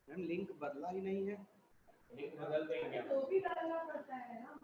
Ma'am link बदला ही नहीं है। लिंक बदल देंगे तो भी डालना पड़ता है ना।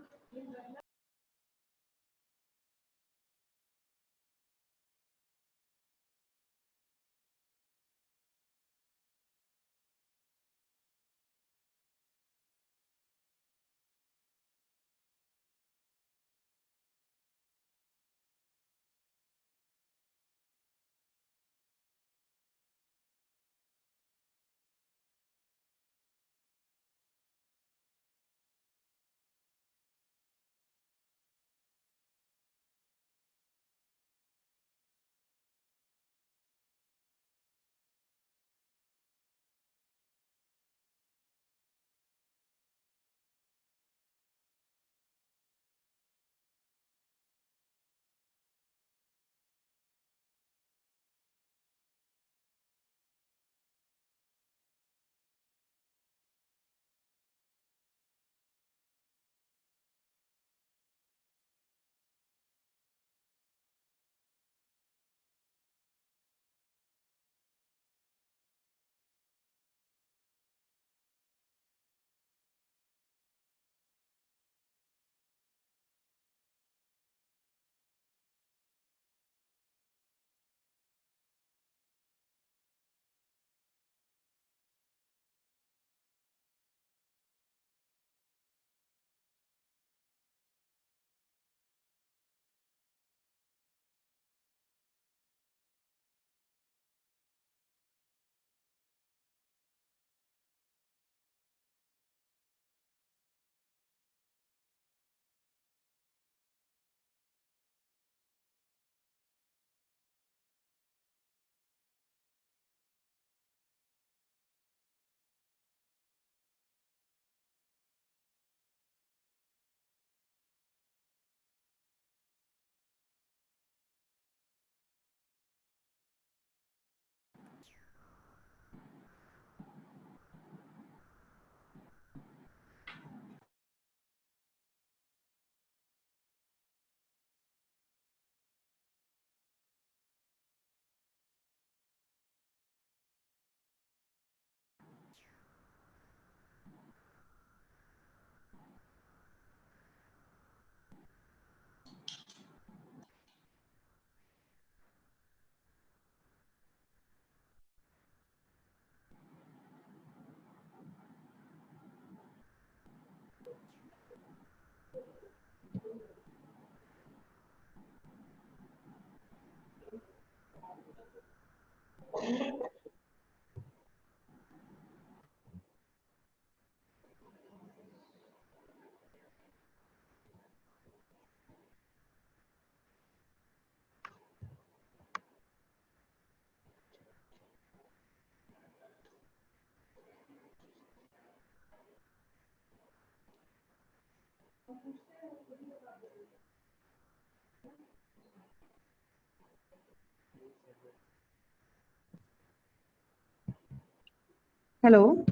Hello,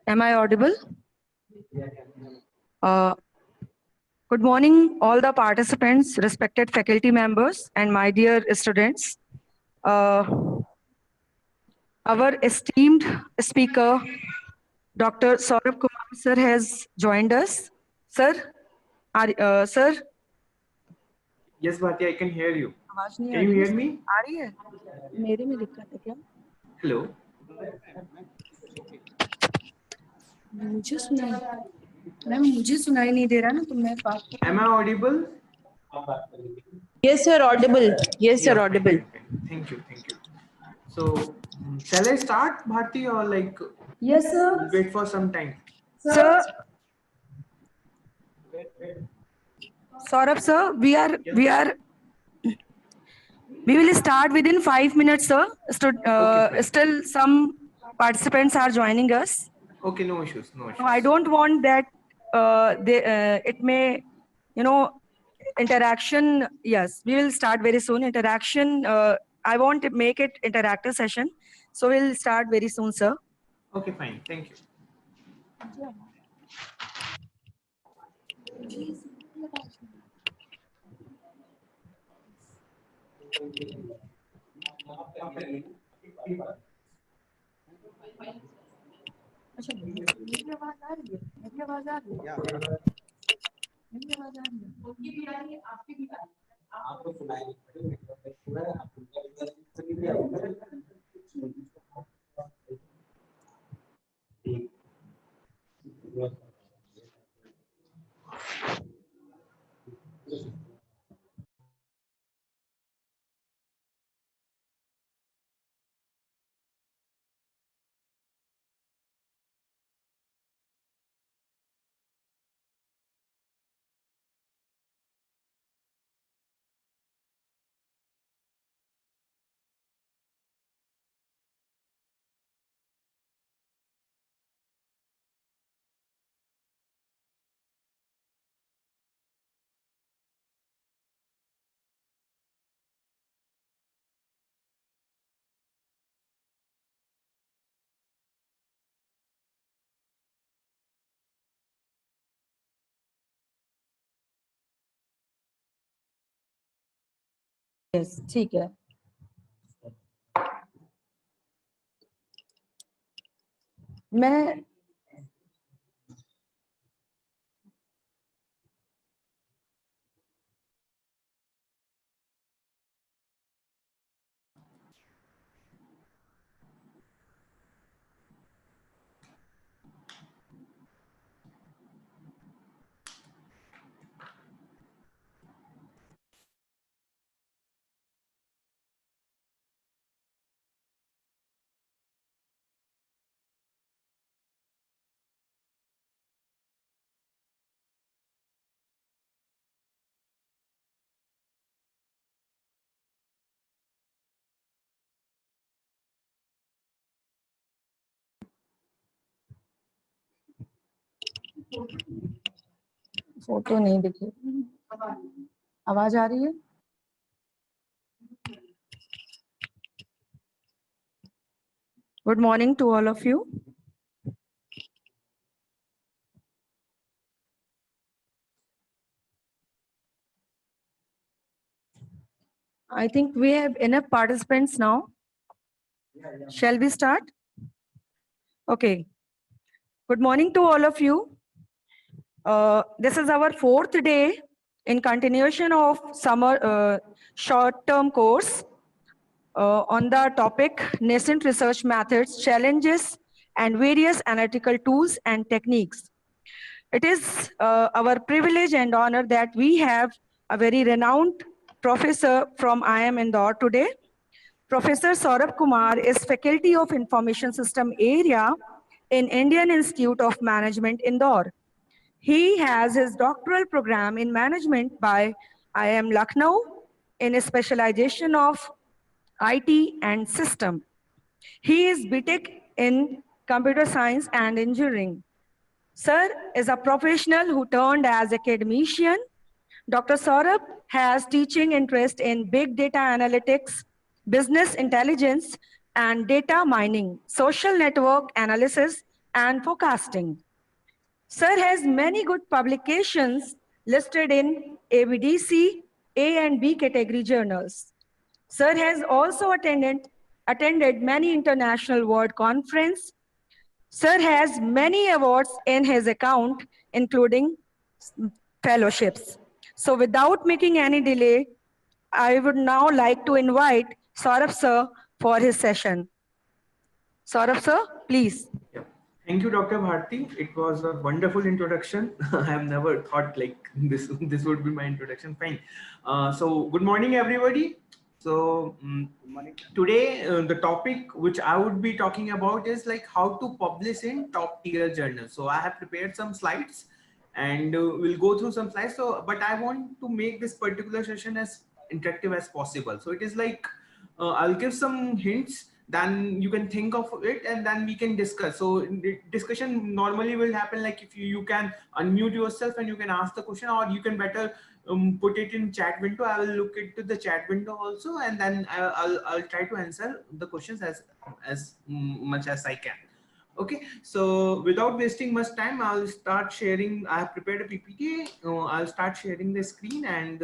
am I audible? Uh, Good morning, all the participants, respected faculty members, and my dear students. Our esteemed speaker, Dr. Saurabh Kumar sir, has joined us. Sir, sir, Yes, Bharti, I can hear you. आवाज नहीं Can you hear me? आ रही है? मेरे में दिक्कत है क्या? Hello. मुझे सुनाई नहीं दे रहा ना, तो मैं बात Am I audible? Yes, you're audible. Yes, you're Yeah, audible. fine. Thank you, thank you. So, shall I start, Bharti, or like Yes, sir. wait for some time? Sir, Saurabh sir, we will start within 5 minutes, sir. Okay, fine. Still some participants are joining us. Okay, no issues, no issues. So I don't want that it may, you know, interaction. Yes, we will start very soon. Interaction, I want to make it interactive session. So we'll start very soon, sir. Okay, fine. Thank you. Yeah. Yes, ठीक है. मैं photo नहीं दिखी. आवाज आ रही है? Good morning to all of you. I think we have enough participants now. Shall we start? Okay. Good morning to all of you. This is our 4th day in continuation of summer short-term course on the topic nascent research methods, challenges, and various analytical tools and techniques. It is our privilege and honor that we have a very renowned professor from IIM Indore today. Professor Saurabh Kumar is Faculty of Information System Area in Indian Institute of Management, Indore. He has his doctoral program in management by IIM Lucknow in a specialization of IT and system. He is BTech in computer science and engineering. Sir is a professional who turned as academician. Dr. Saurabh has teaching interest in big data analytics, business intelligence, and data mining, social network analysis, and forecasting. Sir has many good publications listed in ABDC, A and B category journals. Sir has also attended many international world conferences. Sir has many awards in his account, including fellowships. So without making any delay, I would now like to invite Saurabh sir for his session. Saurabh sir, please. Yeah. Thank you, Dr. Bharti. It was a wonderful introduction. I have never thought like this would be my introduction. Fine. So good morning, everybody. So today the topic which I would be talking about is like how to publish in top tier journals. So I have prepared some slides and we'll go through some slides. So, but I want to make this particular session as interactive as possible. So it is like I'll give some hints, then you can think of it and then we can discuss. So the discussion normally will happen like if you can unmute yourself and you can ask the question, or you can better put it in chat window. I will look into the chat window also, and then I'll try to answer the questions as much as I can. Okay, so without wasting much time, I'll start sharing. I have prepared a PPT. I'll start sharing the screen, and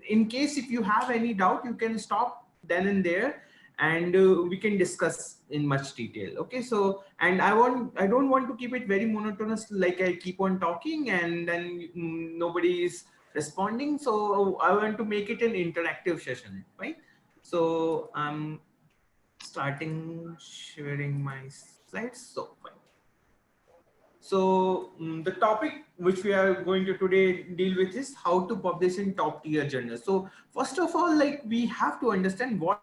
in case if you have any doubt, you can stop then and there, and we can discuss in much detail. Okay, so and I don't want to keep it very monotonous, like I keep on talking and then nobody is responding. So I want to make it an interactive session, right? So I'm starting sharing my slides. So fine. So the topic which we are going to today deal with is how to publish in top tier journals. So first of all, like we have to understand what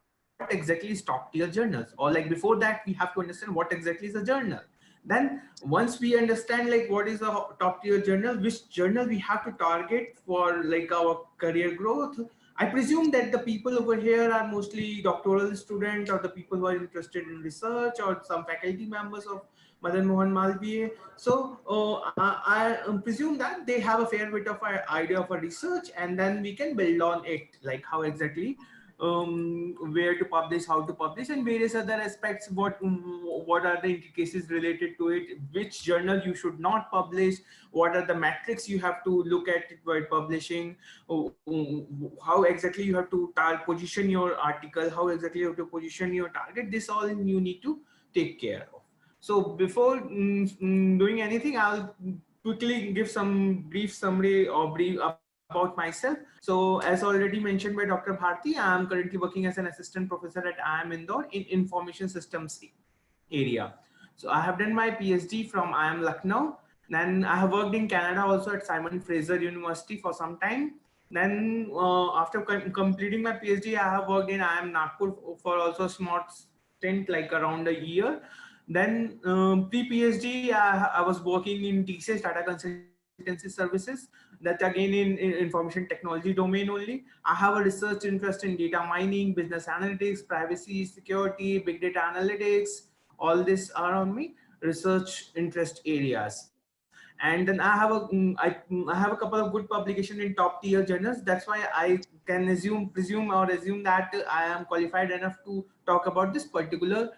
exactly is top tier journals, or like before that we have to understand what exactly is a journal. Then once we understand like what is a top tier journal, which journal we have to target for like our career growth. I presume that the people over here are mostly doctoral students or the people who are interested in research or some faculty members of Madan Mohan Malviya. So I presume that they have a fair bit of an idea of a research, and then we can build on it, like how exactly where to publish, how to publish, and various other aspects. What are the intricacies related to it? Which journal you should not publish? What are the metrics you have to look at it while publishing? How exactly you have to position your article? How exactly you have to position your target? This all you need to take care of. So before doing anything, I'll quickly give some brief summary or brief about myself. So as already mentioned by Dr. Bharti, I am currently working as an assistant professor at IIM Indore in information systems area. So I have done my PhD from IIM Lucknow. Then I have worked in Canada also at Simon Fraser University for some time. Then after completing my PhD, I have worked in IIM Nagpur for also a small stint, like around a year. Then pre-PhD, I was working in TCS, Data Consultancy Services, that again in information technology domain only. I have a research interest in data mining, business analytics, privacy, security, big data analytics. All this are on me research interest areas. And then I have I have a couple of good publication in top tier journals. That's why I can presume that I am qualified enough to talk about this particular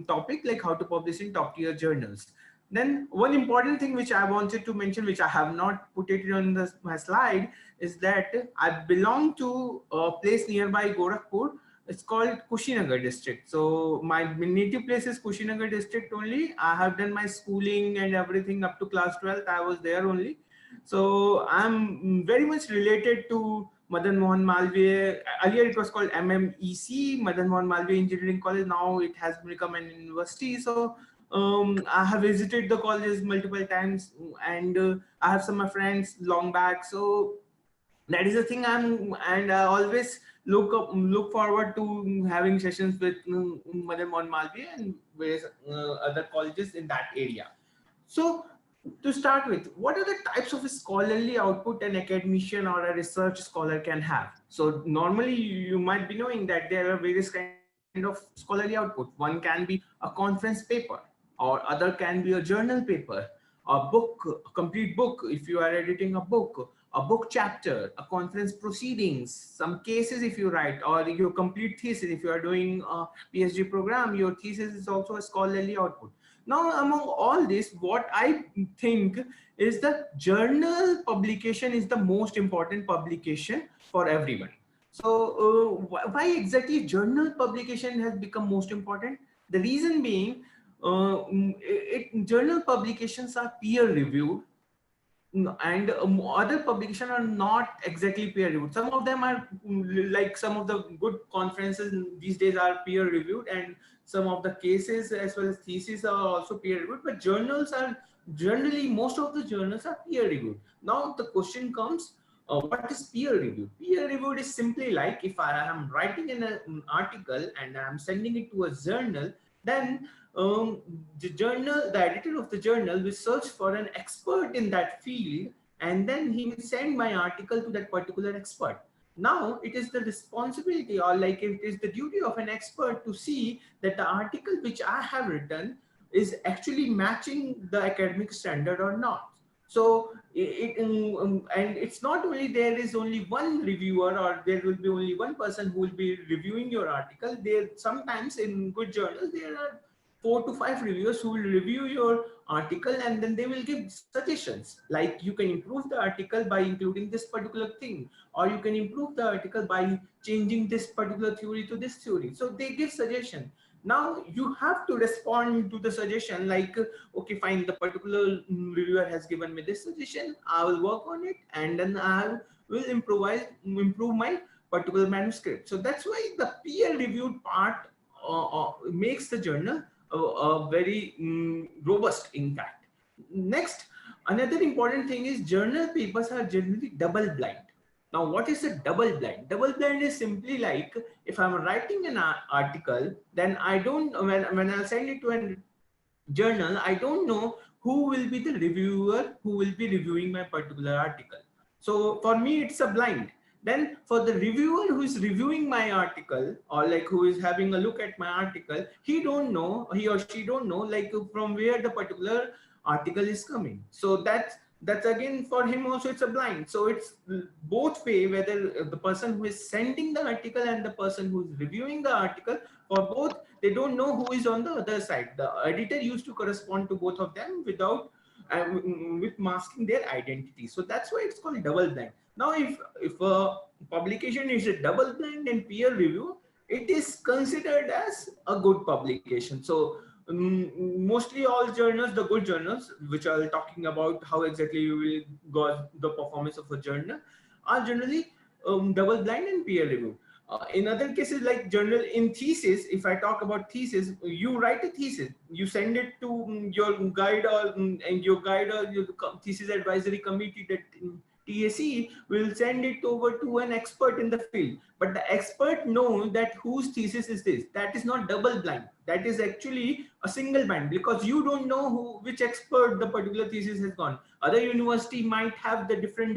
topic, like how to publish in top tier journals. Then one important thing which I wanted to mention, which I have not put it on my slide, is that I belong to a place nearby Gorakhpur. It's called Kushinagar district. So my native place is Kushinagar district only. I have done my schooling and everything up to class 12th. I was there only. So I'm very much related to Madan Mohan Malviya. Earlier it was called MMEC, Madan Mohan Malviya Engineering College. Now it has become an university. So I have visited the colleges multiple times, and I have some of my friends long back. So that is the thing and I always look forward to having sessions with Madan Mohan Malviya and various other colleges in that area. So to start with, what are the types of scholarly output an academician or a research scholar can have? So normally you might be knowing that there are various kind of scholarly output. One can be a conference paper, or other can be a journal paper, a book, a complete book if you are editing a book chapter, a conference proceedings, some cases if you write, or your complete thesis. If you are doing a PhD program, your thesis is also a scholarly output. Now, among all this, what I think is the journal publication is the most important publication for everyone. So why exactly journal publication has become most important? The reason being, journal publications are peer reviewed, and other publications are not exactly peer reviewed. Some of them are like some of the good conferences these days are peer reviewed, and some of the cases as well as theses are also peer reviewed, but journals are generally, most of the journals are peer reviewed. Now the question comes, what is peer reviewed? Peer reviewed is simply like if I am writing an article and I'm sending it to a journal, then the editor of the journal will search for an expert in that field, and then he will send my article to that particular expert. Now it is the responsibility, or like it is the duty of an expert to see that the article which I have written is actually matching the academic standard or not. So and it's not only there is only one reviewer, or there will be only one person who will be reviewing your article. There sometimes in good journals there are 4 to 5 reviewers who will review your article, and then they will give suggestions like you can improve the article by including this particular thing, or you can improve the article by changing this particular theory to this theory. So they give suggestion. Now you have to respond to the suggestion like, okay, fine, the particular reviewer has given me this suggestion, I will work on it, and then I will improve my particular manuscript. So that's why the peer reviewed part makes the journal very robust in fact. Next, another important thing is journal papers are generally double blind. Now, what is a double blind? Double blind is simply like if I'm writing an article, then I don't, when I'll send it to a journal, I don't know who will be the reviewer who will be reviewing my particular article. So for me, it's a blind. Then for the reviewer who is reviewing my article, or like who is having a look at my article, he or she don't know like from where the particular article is coming. So that's again for him also it's a blind. So it's both way, whether the person who is sending the article and the person who is reviewing the article, for both they don't know who is on the other side. The editor used to correspond to both of them without with masking their identity. So that's why it's called double blind. Now, if a publication is a double blind and peer review, it is considered as a good publication. So mostly all journals, the good journals, which are talking about how exactly you will gauge the performance of a journal, are generally double blind and peer review. In other cases like journal in thesis, if I talk about thesis, you write a thesis, you send it to your guide and your guide or your thesis advisory committee, that TAC will send it over to an expert in the field, but the expert knows that whose thesis is this. That is not double blind. That is actually a single blind, because you don't know which expert the particular thesis has gone. Other university might have the different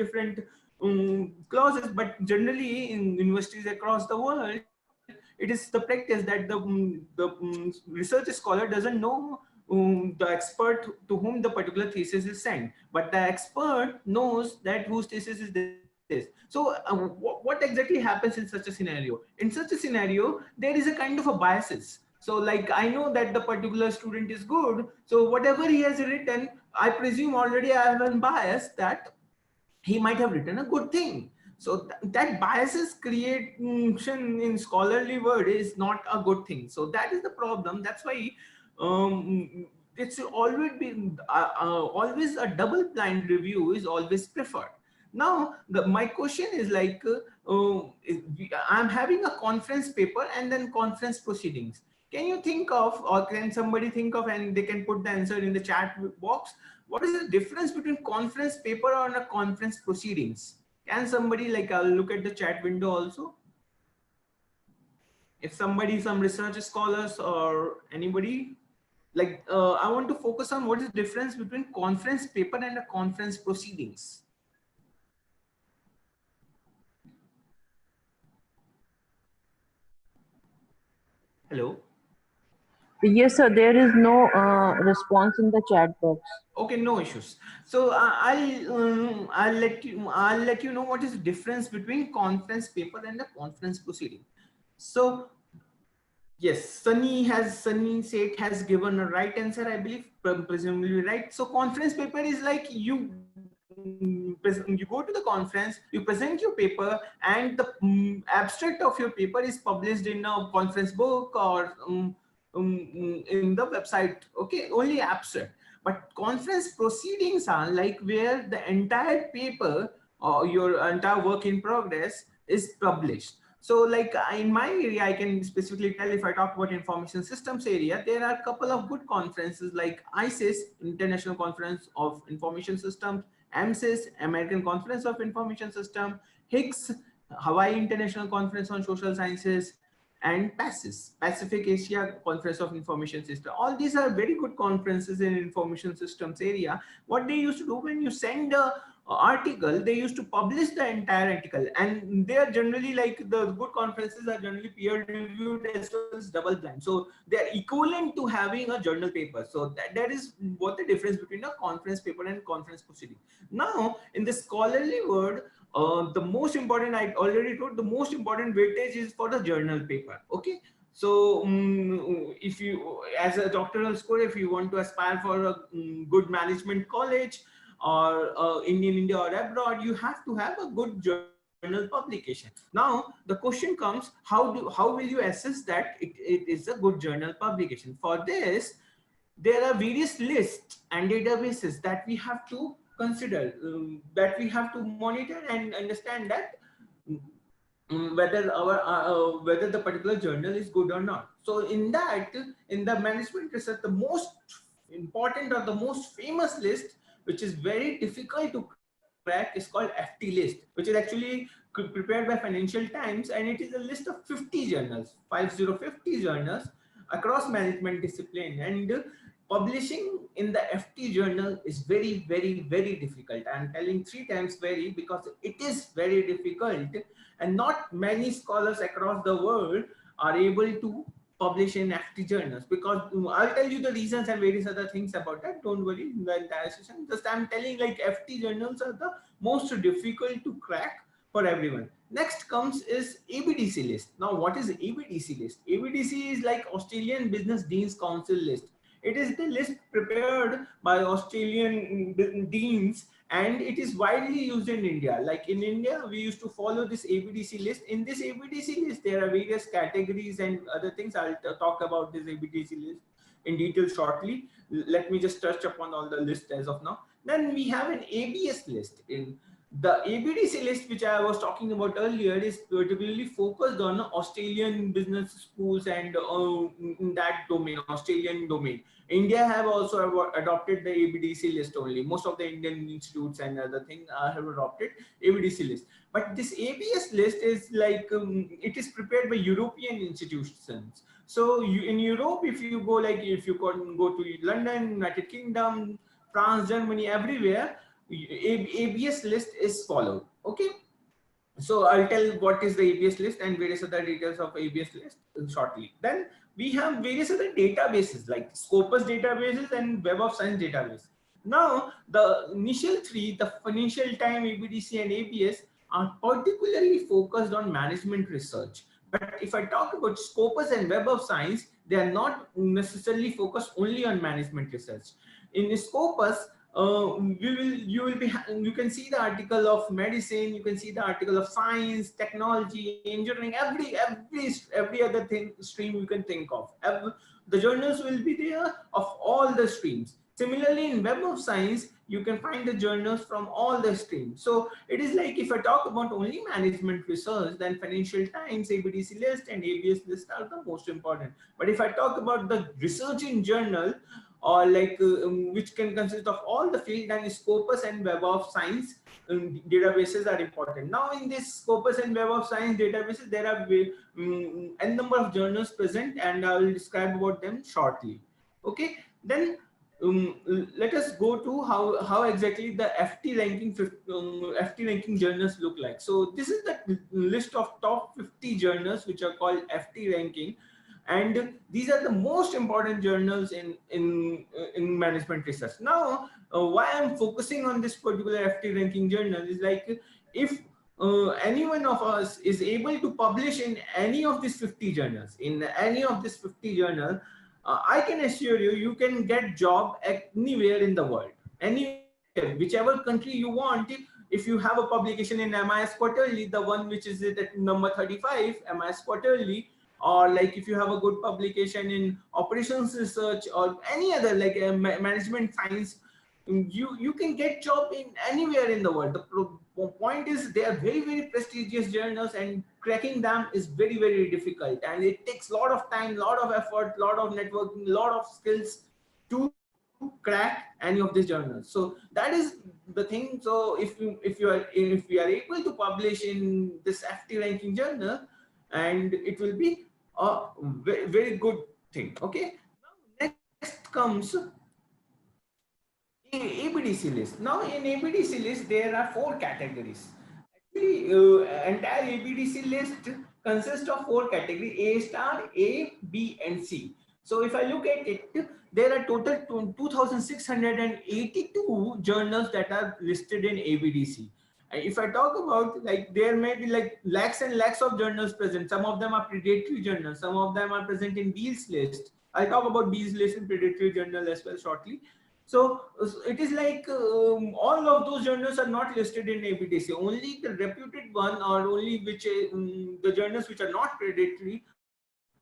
clauses, but generally in universities across the world, it is the practice that the research scholar doesn't know the expert to whom the particular thesis is sent, but the expert knows that whose thesis is this. So what exactly happens in such a scenario? In such a scenario, there is a kind of a biases. So like I know that the particular student is good, so whatever he has written, I presume already I have a bias that he might have written a good thing. So that biases creation in scholarly word is not a good thing. So that is the problem. That's why it's always been always a double blind review is always preferred. Now my question is like I'm having a conference paper and then conference proceedings. Can you think of, or can somebody think of, and they can put the answer in the chat box, what is the difference between conference paper and a conference proceedings? Can somebody, like, I'll look at the chat window also. If somebody, some research scholars or anybody, like, I want to focus on what is the difference between conference paper and a conference proceedings. Hello. Yes, sir. There is no response in the chat box. Okay, no issues. So I'll let you know what is the difference between conference paper and a conference proceeding. So yes, Sunny Seth has given a right answer, I believe, presumably right. So conference paper is like you go to the conference, you present your paper, and the abstract of your paper is published in a conference book or in the website. Okay, only abstract. But conference proceedings are like where the entire paper or your entire work in progress is published. So like in my area, I can specifically tell, if I talk about information systems area, there are a couple of good conferences like ICIS, International Conference of Information Systems, AMSIS, American Conference of Information System, HICS, Hawaii International Conference on Social Sciences, and PASIS, Pacific Asia Conference of Information System. All these are very good conferences in information systems area. What they used to do, when you send a article, they used to publish the entire article, and they are generally, like, the good conferences are generally peer reviewed as well as double blind, so they are equivalent to having a journal paper. So that is what the difference between a conference paper and conference proceeding. Now in the scholarly world, the most important, I already told, the most important weightage is for the journal paper. Okay, so if you, as a doctoral scholar, if you want to aspire for a good management college or in India or abroad, you have to have a good journal publication. Now the question comes, how will you assess that it is a good journal publication? For this, there are various lists and databases that we have to consider, that we have to monitor and understand that whether the particular journal is good or not. So in that, in the management research, the most important or the most famous list, which is very difficult to crack, is called FT list, which is actually prepared by Financial Times, and it is a list of 50 journals, 50 journals across management discipline. And publishing in the FT journal is very, very, very difficult. I'm telling 3 times very, because it is very difficult, and not many scholars across the world are able to publish in FT journals. Because I'll tell you the reasons and various other things about that. Don't worry in the entire session. Just I'm telling, like, FT journals are the most difficult to crack for everyone. Next comes is ABDC list. Now, what is ABDC list? ABDC is like Australian Business Deans Council list. It is the list prepared by Australian deans, and it is widely used in India. Like in India, we used to follow this ABDC list. In this ABDC list, there are various categories and other things. I'll talk about this ABDC list in detail shortly. Let me just touch upon all the list as of now. Then we have an ABS list. In the ABDC list, which I was talking about earlier, is particularly focused on Australian business schools and in that domain, Australian domain. India have also adopted the ABDC list only. Most of the Indian institutes and other things have adopted ABDC list. But this ABS list is like, it is prepared by European institutions. So in Europe, if you go, like, if you go to London, United Kingdom, France, Germany, everywhere, ABS list is followed. Okay, so I'll tell what is the ABS list and various other details of ABS list shortly. Then we have various other databases like Scopus databases and Web of Science database. Now the initial 3, the Financial Times, ABDC and ABS, are particularly focused on management research. But if I talk about Scopus and Web of Science, they are not necessarily focused only on management research. In Scopus, you can see the article of medicine, you can see the article of science, technology, engineering, every other thing stream you can think of. The journals will be there of all the streams. Similarly, in Web of Science, you can find the journals from all the streams. So it is like, if I talk about only management research, then Financial Times, ABDC list and ABS list are the most important. But if I talk about the research in journal, or like which can consist of all the field, and Scopus and Web of Science databases are important. Now in this Scopus and Web of Science databases, there are n number of journals present, and I will describe about them shortly. Okay, then let us go to how exactly the FT ranking journals look like. So this is the list of top 50 journals which are called FT ranking. And these are the most important journals in management research. Now, why I'm focusing on this particular FT ranking journal is like, if any one of us is able to publish in any of these 50 journals, I can assure you, you can get job anywhere in the world, anywhere, whichever country you want. If you have a publication in MIS Quarterly, the one which is at number 35, MIS Quarterly, or like if you have a good publication in operations research or any other like management science, you can get job in anywhere in the world. The point is they are very prestigious journals, and cracking them is very difficult, and it takes a lot of time, lot of effort, lot of networking, lot of skills to crack any of these journals. So that is the thing. So if we are able to publish in this FT ranking journal, and it will be a very good thing. Okay, now next comes ABDC list. Now in ABDC list there are 4 categories. Actually, entire ABDC list consists of 4 categories: A star, A, B, and C. So if I look at it, there are total 2,682 journals that are listed in ABDC. If I talk about, like, there may be like lakhs and lakhs of journals present. Some of them are predatory journals. Some of them are present in Beall's list. I'll talk about Beall's list and predatory journal as well shortly. So it is like all of those journals are not listed in ABDC. Only the reputed one, or only which the journals which are not predatory,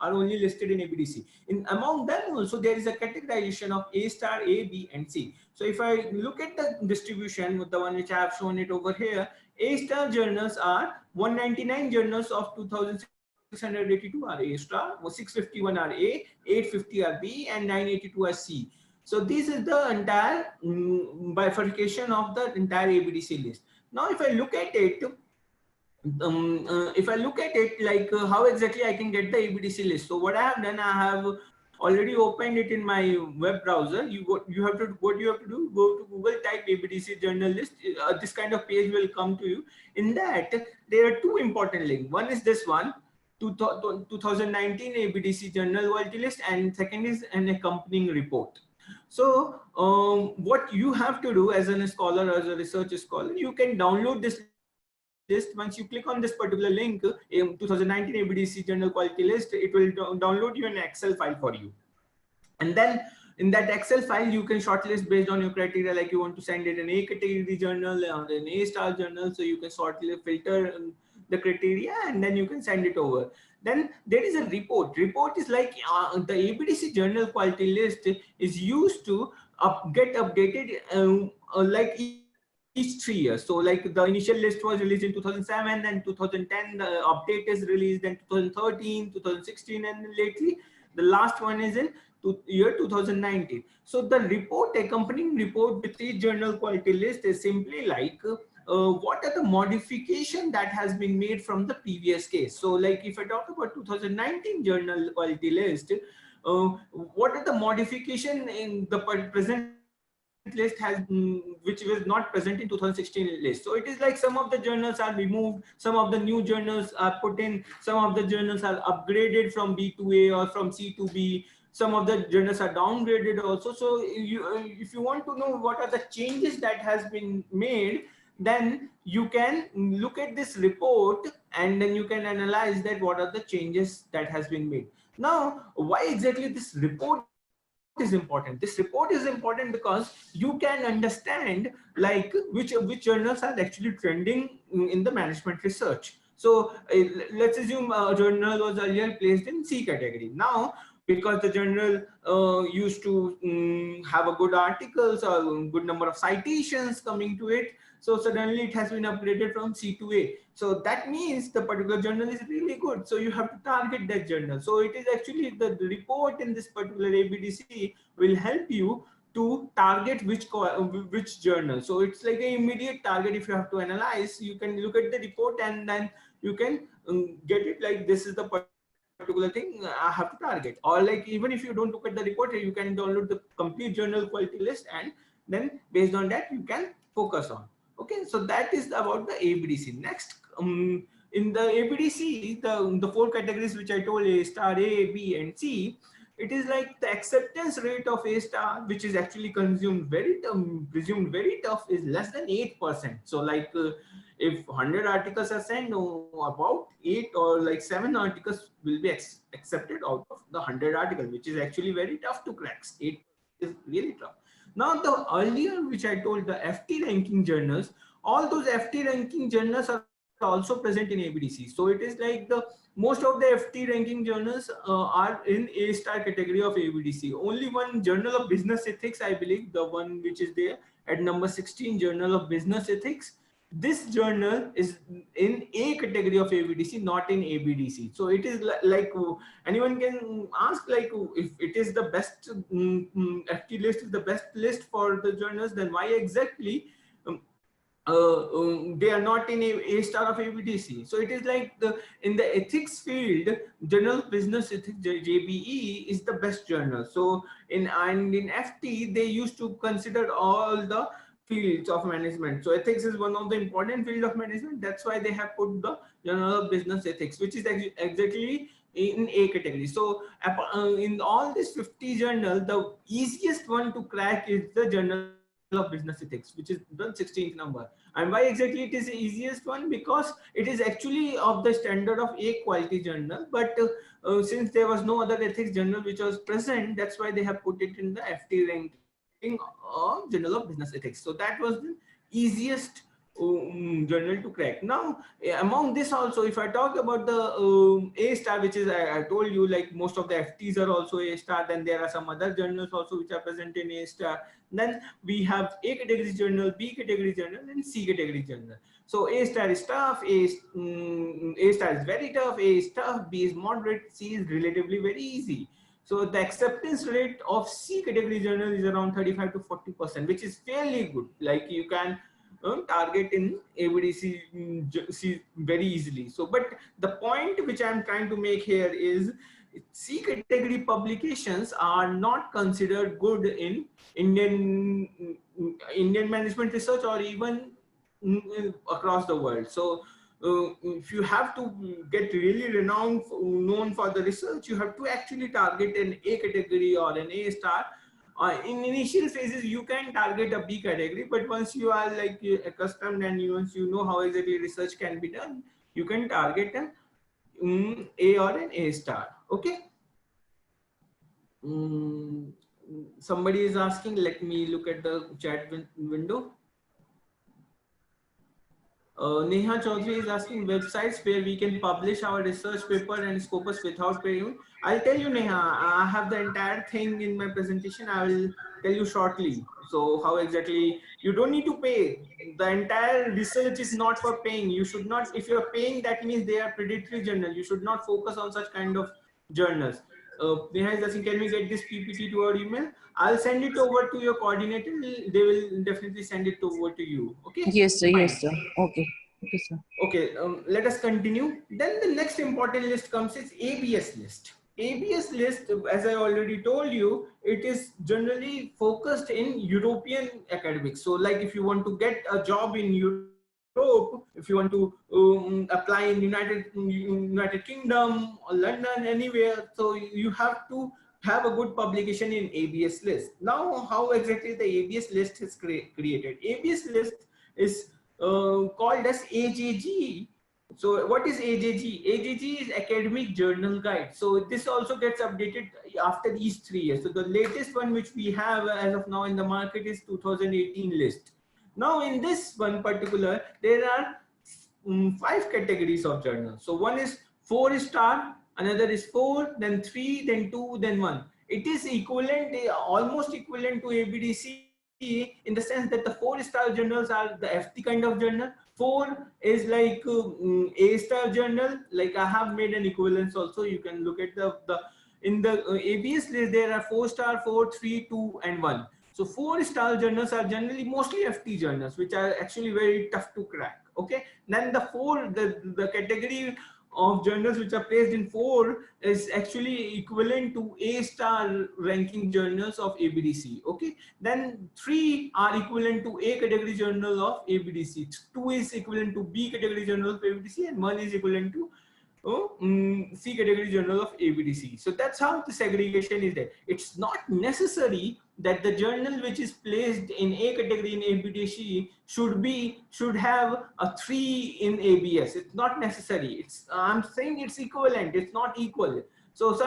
are only listed in ABDC. Among them also there is a categorization of A star, A, B, and C. So if I look at the distribution with the one which I have shown it over here, A star journals are 199 journals of 2,682 are A star, 651 are A, 850 are B, and 982 are C. So this is the entire bifurcation of the entire ABDC list. Now if I look at it, like how exactly I can get the ABDC list. So what I have done, I have already opened it in my web browser. What you have to do, go to Google, type ABDC journal list. This kind of page will come to you. In that there are 2 important links. One is this one, 2019 ABDC journal quality list, and second is an accompanying report. So what you have to do as a scholar, as a research scholar, you can download this list. Once you click on this particular link, 2019 ABDC journal quality list, it will download you an Excel file for you. And then in that Excel file, you can shortlist based on your criteria, like you want to send it an A category journal or an A star journal. So you can filter the criteria, and then you can send it over. Then there is a report. Report is like the ABDC journal quality list is used to get updated like each 3 years. So like the initial list was released in 2007, and 2010 the update is released, in 2013, 2016, and lately the last one is in year 2019. So the report, accompanying report with each journal quality list, is simply like what are the modification that has been made from the previous case. So like if I talk about 2019 journal quality list, what are the modification in the present list has which was not present in 2016 list. So it is like some of the journals are removed, some of the new journals are put in, some of the journals are upgraded from B to A or from C to B, some of the journals are downgraded also. So if you want to know what are the changes that has been made, then you can look at this report, and then you can analyze that what are the changes that has been made. Now why exactly this report is important? This report is important because you can understand like which journals are actually trending in the management research. So let's assume a journal was earlier placed in C category. Now because the journal used to have a good articles or good number of citations coming to it, so suddenly it has been upgraded from C to A. So that means the particular journal is really good. So you have to target that journal. So it is actually the report in this particular ABDC will help you to target which journal. So it's like an immediate target. If you have to analyze, you can look at the report, and then you can get it like this is the particular thing I have to target. Or like even if you don't look at the report, you can download the complete journal quality list, and then based on that you can focus on. Okay, so that is about the ABDC. Next, in the ABDC, the 4 categories which I told, A star, A, B, and C, it is like the acceptance rate of A star, which is actually presumed very tough, is less than 8%. So like if 100 articles are sent, about 8 or like 7 articles will be accepted out of the 100 articles, which is actually very tough to crack. 8 is really tough. Now the earlier which I told, the FT ranking journals, all those FT ranking journals are also present in ABDC. So it is like the most of the FT ranking journals are in A star category of ABDC. Only one Journal of Business Ethics, I believe, the one which is there at number 16, Journal of Business Ethics. This journal is in A category of ABDC, not in ABDC. So it is like anyone can ask, like, if it is the best FT list is the best list for the journals, then why exactly they are not in A star of ABDC? So it is like in the ethics field, Journal of Business Ethics, JBE, is the best journal. So in FT, they used to consider all the fields of management. So ethics is one of the important field of management. That's why they have put the Journal of Business Ethics, which is exactly in A category. So in all these 50 journals, the easiest one to crack is the Journal of Business Ethics, which is the 16th number. And why exactly it is the easiest one? Because it is actually of the standard of A quality journal, but since there was no other ethics journal which was present, that's why they have put it in the FT ranking of Journal of Business Ethics. So that was the easiest journal to crack. Now among this also, if I talk about the A star, which is I told you, like most of the FTs are also A star, then there are some other journals also which are present in A star. Then we have A category journal, B category journal, and C category journal. So A star is tough, A star is very tough, A is tough, B is moderate, C is relatively very easy. So the acceptance rate of C category journal is around 35 to 40%, which is fairly good. Like you can target in ABDC very easily. So, but the point which I'm trying to make here is C category publications are not considered good in Indian management research or even across the world. So if you have to get really known for the research, you have to actually target an A category or an A star. In initial phases, you can target a B category, but once you are like accustomed and once you know how exactly research can be done, you can target an A or an A star. Okay. Somebody is asking, let me look at the chat window. Neha Chaudhary is asking websites where we can publish our research paper and scopus without paying. I'll tell you, Neha, I have the entire thing in my presentation. I will tell you shortly. So how exactly, you don't need to pay. The entire research is not for paying. You should not, if you're paying, that means they are predatory journal. You should not focus on such kind of journals. Neha is asking, can we get this PPT to our email? I'll send it over to your coordinator. They will definitely send it over to you. Okay. Yes, sir. Fine. Yes, sir. Okay. Okay, sir. Okay, let us continue. Then the next important list comes is ABS list. ABS list, as I already told you, it is generally focused in European academics. So like if you want to get a job in Europe, if you want to apply in United Kingdom or London, anywhere, so you have to have a good publication in ABS list. Now, how exactly the ABS list is created? ABS list is called as AJG. So what is AJG? AJG is Academic Journal Guide. So this also gets updated after these 3 years. So the latest one which we have as of now in the market is 2018 list. Now in this one particular, there are 5 categories of journals. So one is 4-star, another is 4, then 3, then 2, then 1. It is equivalent, almost equivalent to ABDC in the sense that the 4-star journals are the FT kind of journal. 4 is like A-star journal. Like I have made an equivalence also. You can look at in the ABS list, there are 4-star, 4, 3, 2, and 1. So 4-star journals are generally mostly FT journals, which are actually very tough to crack. Okay. Then the category of journals which are placed in 4 is actually equivalent to A-star ranking journals of ABDC. Okay. Then 3 are equivalent to A category journal of ABDC. 2 is equivalent to B category journal of ABDC, and 1 is equivalent to C category journal of ABDC. So that's how the segregation is there. It's not necessary that the journal which is placed in A category in ABDC should have a 3 in ABS. It's not necessary. I'm saying it's equivalent. It's not equal. So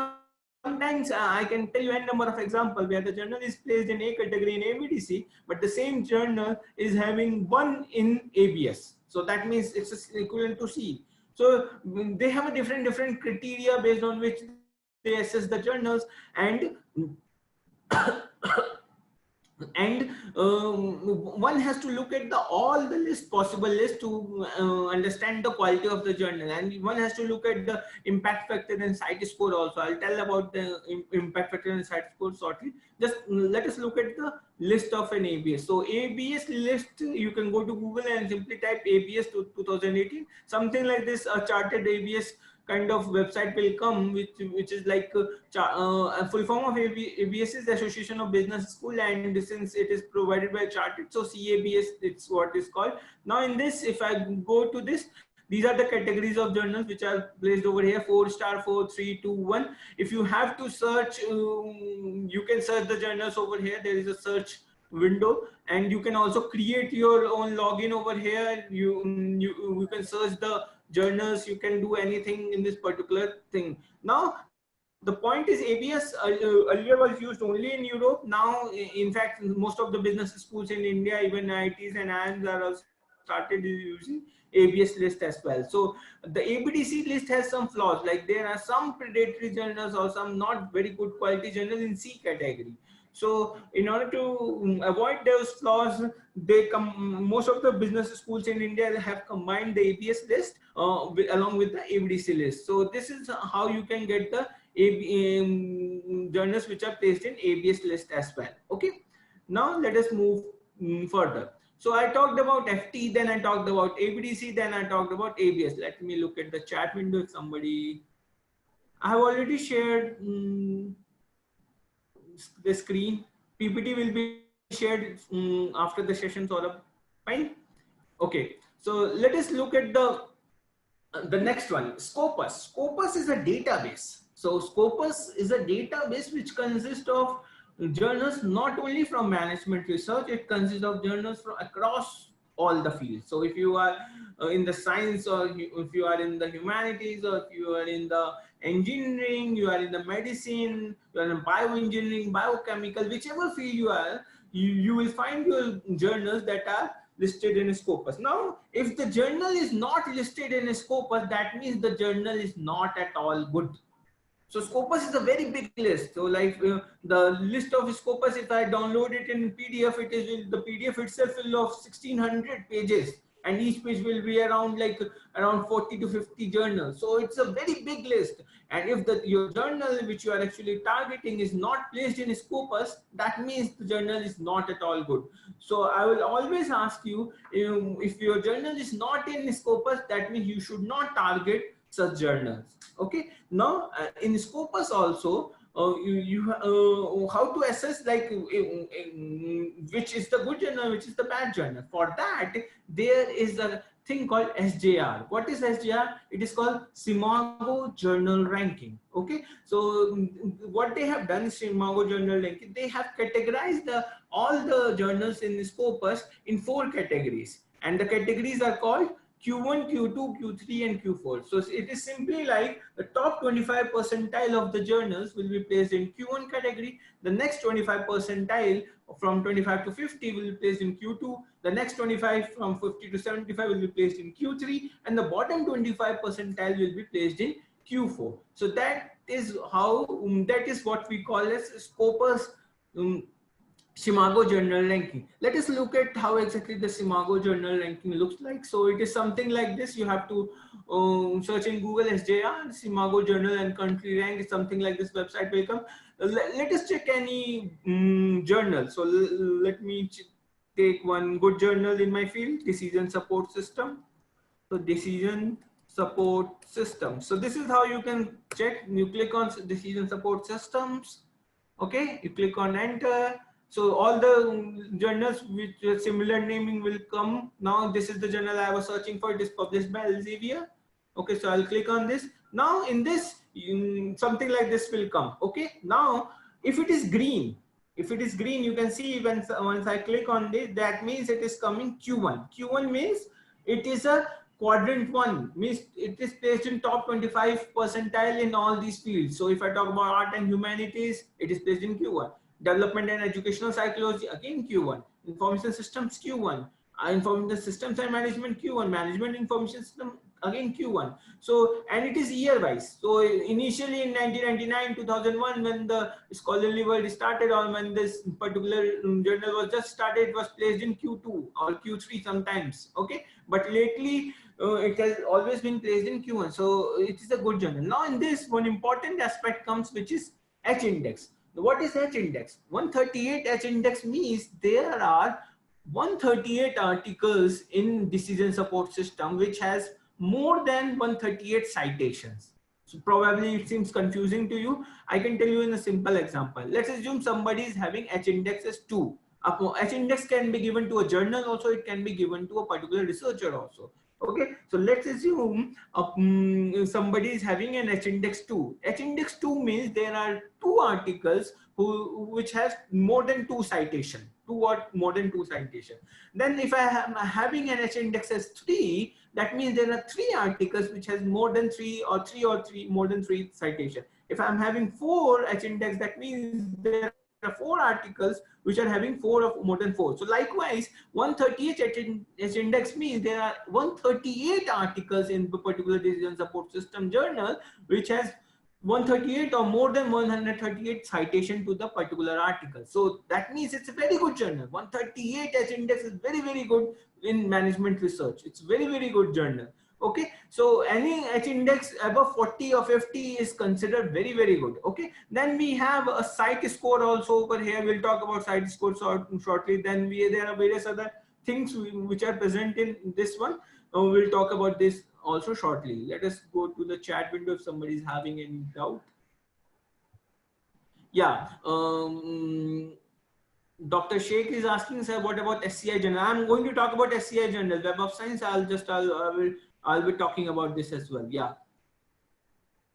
sometimes I can tell you a number of examples where the journal is placed in A category in ABDC, but the same journal is having 1 in ABS. So that means it's equivalent to C. So they have a different criteria based on which they assess the journals, and one has to look at all the possible list to understand the quality of the journal, and one has to look at the impact factor and site score also. I'll tell about the impact factor and site score shortly. Just let us look at the list of an ABS. So ABS list, you can go to Google and simply type ABS 2018, something like this. A chartered ABS kind of website will come, which is like a full form of ABS is the Association of Business School, and since it is provided by Chartered, so CABS, it's what is called. Now in this, if I go to this, these are the categories of journals which are placed over here: 4-star, 4, 3, 2, 1. If you have to search, you can search the journals over here. There is a search window, and you can also create your own login over here. You can search the journals, you can do anything in this particular thing. Now the point is, ABS earlier was used only in Europe. Now in fact most of the business schools in India, even IITs and IIMs, are also started using ABS list as well. So the ABDC list has some flaws, like there are some predatory journals or some not very good quality journals in C category. So in order to avoid those flaws, most of the business schools in India have combined the ABS list along with the ABDC list. So this is how you can get the journals which are placed in ABS list as well. Okay, now let us move further. So I talked about FT, then I talked about ABDC, then I talked about ABS. Let me look at the chat window. If somebody, I have already shared the screen. PPT will be shared after the session, sort of. Fine. Okay, so let us look at the next one, Scopus. Scopus is a database. So Scopus is a database which consists of journals not only from management research, it consists of journals from across all the fields. So if you are in the science, or if you are in the humanities, or if you are in the engineering, you are in the medicine, you are in bioengineering, biochemical, whichever field you are, you will find your journals that are listed in Scopus. Now, if the journal is not listed in Scopus, that means the journal is not at all good. So Scopus is a very big list. So like the list of Scopus, if I download it in PDF, it is the PDF itself full of 1600 pages, and each page will be around 40 to 50 journals. So it's a very big list. And if your journal which you are actually targeting is not placed in Scopus, that means the journal is not at all good. So I will always ask you, if your journal is not in Scopus, that means you should not target such journals. Okay, now in Scopus also, how to assess which is the good journal, which is the bad journal. For that, there is a thing called SJR. What is SJR? It is called Simago Journal Ranking. Okay, so what they have done, Simago Journal Ranking, they have categorized all the journals in Scopus in 4 categories, and the categories are called Q1, Q2, Q3, and Q4. So it is simply like the top 25 percentile of the journals will be placed in Q1 category. The next 25 percentile from 25 to 50 will be placed in Q2. The next 25 from 50 to 75 will be placed in Q3. And the bottom 25 percentile will be placed in Q4. So that is how, that is what we call as Scopus Simago Journal Ranking. Let us look at how exactly the Simago Journal Ranking looks like. So it is something like this. You have to search in Google SJR, Simago Journal and Country Rank. Is something like this website will come. Let us check any journal. So let me take one good journal in my field, Decision Support System. So Decision Support System. So this is how you can check. You click on Decision Support Systems. Okay, you click on Enter. So all the journals with similar naming will come. Now this is the journal I was searching for. It is published by Elsevier. Okay, so I'll click on this. Now in this, something like this will come. Okay, now if it is green, you can see once I click on this, that means it is coming Q1. Q1 means it is a quadrant 1, means it is placed in top 25 percentile in all these fields. So if I talk about art and humanities, it is placed in Q1. Development and educational psychology, again Q1. Information systems, Q1. Information systems and management Q1, management information system again Q1. So, and it is year wise. So initially in 1999, 2001, when the scholarly world started, or when this particular journal was just started, it was placed in Q2 or Q3 sometimes. Okay, but lately it has always been placed in Q1. So it is a good journal. Now in this, one important aspect comes, which is H index. What is H index? 138 H index means there are 138 articles in decision support system which has more than 138 citations. So probably it seems confusing to you. I can tell you in a simple example. Let's assume somebody is having H index as 2. H index can be given to a journal also, it can be given to a particular researcher also. Okay, so let's assume somebody is having an H index 2. H index 2 means there are 2 articles which has more than 2 citation, 2 or more than 2 citation. Then if I am having an H index as 3, that means there are 3 articles which has more than 3 or 3 more than 3 citation. If I'm having 4 H index, that means there are 4 articles which are having 4 of more than 4. So likewise, 138 H index means there are 138 articles in the particular decision support system journal which has 138 or more than 138 citation to the particular article. So that means it's a very good journal. 138 H index is very, very good in management research. It's very, very good journal. Okay, so any H index above 40 or 50 is considered very, very good. Okay, then we have a site score also over here. We'll talk about site score shortly. Then there are various other things which are present in this one. We'll talk about this also shortly. Let us go to the chat window if somebody is having any doubt. Yeah, Dr. Sheikh is asking, sir, what about SCI journal? I'm going to talk about SCI journal, Web of Science. I'll be talking about this as well. Yeah.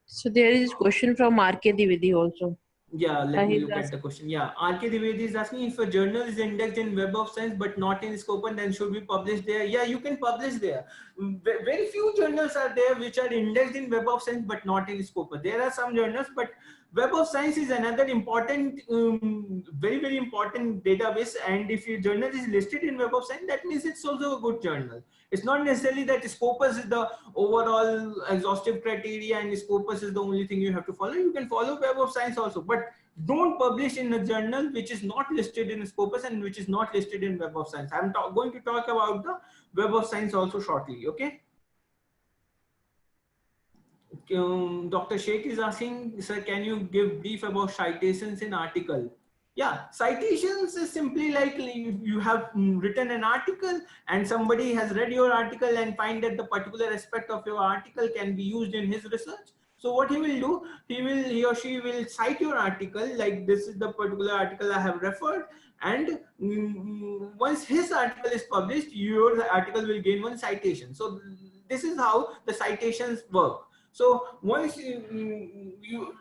So there is a question from R.K. Dwivedi also. Yeah, let me look at the question. Yeah, R.K. Dwivedi is asking, if a journal is indexed in Web of Science but not in Scopus, then should we publish there? Yeah, you can publish there. Very few journals are there which are indexed in Web of Science but not in Scopus. There are some journals, but Web of Science is another important, very, very important database. And if your journal is listed in Web of Science, that means it's also a good journal. It's not necessarily that Scopus is the overall exhaustive criteria and Scopus is the only thing you have to follow. You can follow Web of Science also, but don't publish in a journal which is not listed in Scopus and which is not listed in Web of Science. I'm going to talk about the Web of Science also shortly. Okay. Dr. Sheikh is asking, sir, can you give brief about citations in article? Yeah, citations is simply like you have written an article and somebody has read your article and find that the particular aspect of your article can be used in his research. So what he will do, he or she will cite your article, like this is the particular article I have referred, and once his article is published, your article will gain 1 citation. So this is how the citations work. So once the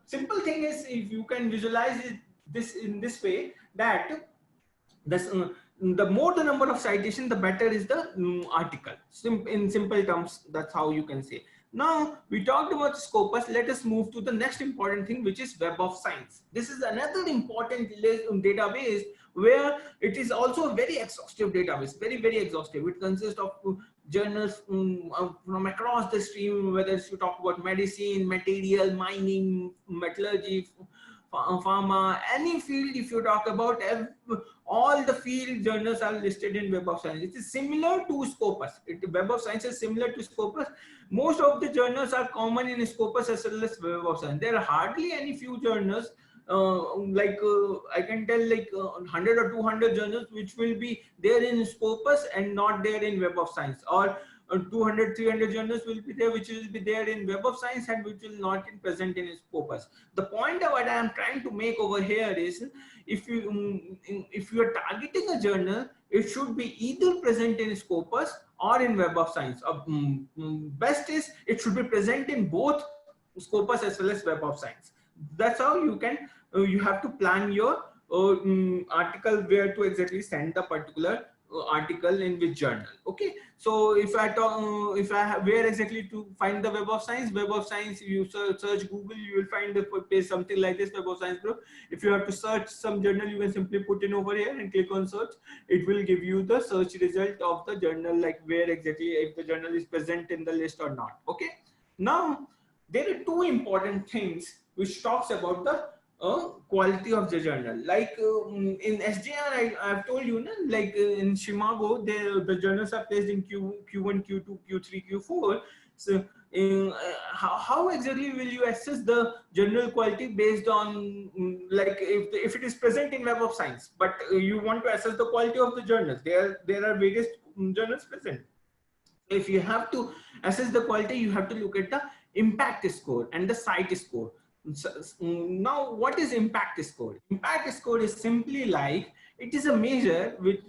simple thing is, if you can visualize this in this way, that this, the more the number of citations, the better is the article. In simple terms, that's how you can say. Now we talked about Scopus. Let us move to the next important thing, which is Web of Science. This is another important database where it is also a very exhaustive database, very, very exhaustive. It consists of journals from across the stream, whether you talk about medicine, material, mining, metallurgy, pharma, any field. If you talk about all the field journals are listed in Web of Science. It is similar to Scopus. Web of Science is similar to Scopus. Most of the journals are common in Scopus as well as Web of Science. There are hardly any few journals, I can tell like 100 or 200 journals which will be there in Scopus and not there in Web of Science, or 200, 300 journals will be there which will be there in Web of Science and which will not be present in Scopus. The point of what I am trying to make over here is, if you are targeting a journal, it should be either present in Scopus or in Web of Science. Best is it should be present in both Scopus as well as Web of Science. That's how you can you have to plan your article where to exactly send the particular article in which journal. Okay, so if I talk, where exactly to find the Web of Science? Web of Science, you search Google, you will find the page something like this, Web of Science group. If you have to search some journal, you can simply put in over here and click on search. It will give you the search result of the journal, like where exactly if the journal is present in the list or not. Okay, now there are two important things which talks about the quality of the journal. Like in SJR, I've told you, like in Shimago, the journals are placed in Q1, Q2, Q3, Q4. So how exactly will you assess the journal quality based on like if it is present in Web of Science, but you want to assess the quality of the journals? There are various journals present. If you have to assess the quality, you have to look at the impact score and the site score. So, now what is impact score? Impact score is simply like, it is a measure which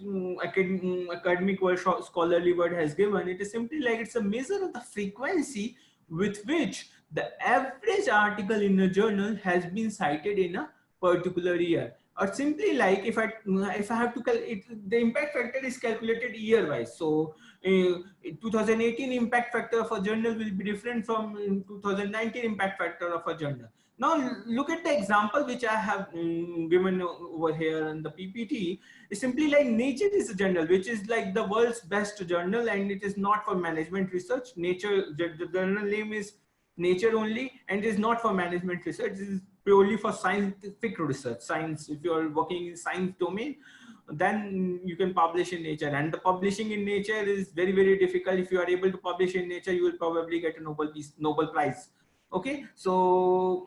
academic word, scholarly word has given. It is simply like it's a measure of the frequency with which the average article in a journal has been cited in a particular year. Or simply like if I have to the impact factor is calculated year wise. So 2018 impact factor of a journal will be different from 2019 impact factor of a journal. Now look at the example which I have given over here in the PPT. It's simply like Nature is a journal which is like the world's best journal, and it is not for management research. Nature, the journal name is Nature only, and it is not for management research. It is purely for scientific research. Science, if you are working in science domain, then you can publish in Nature, and the publishing in Nature is very, very difficult. If you are able to publish in Nature, you will probably get a Nobel Prize. Okay, so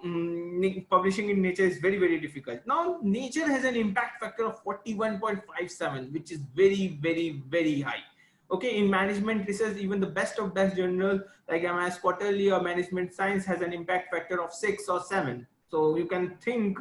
publishing in Nature is very, very difficult. Now Nature has an impact factor of 41.57, which is very, very, very high. Okay, in management research, even the best of best journal like MIS Quarterly or Management Science has an impact factor of 6 or 7. So you can think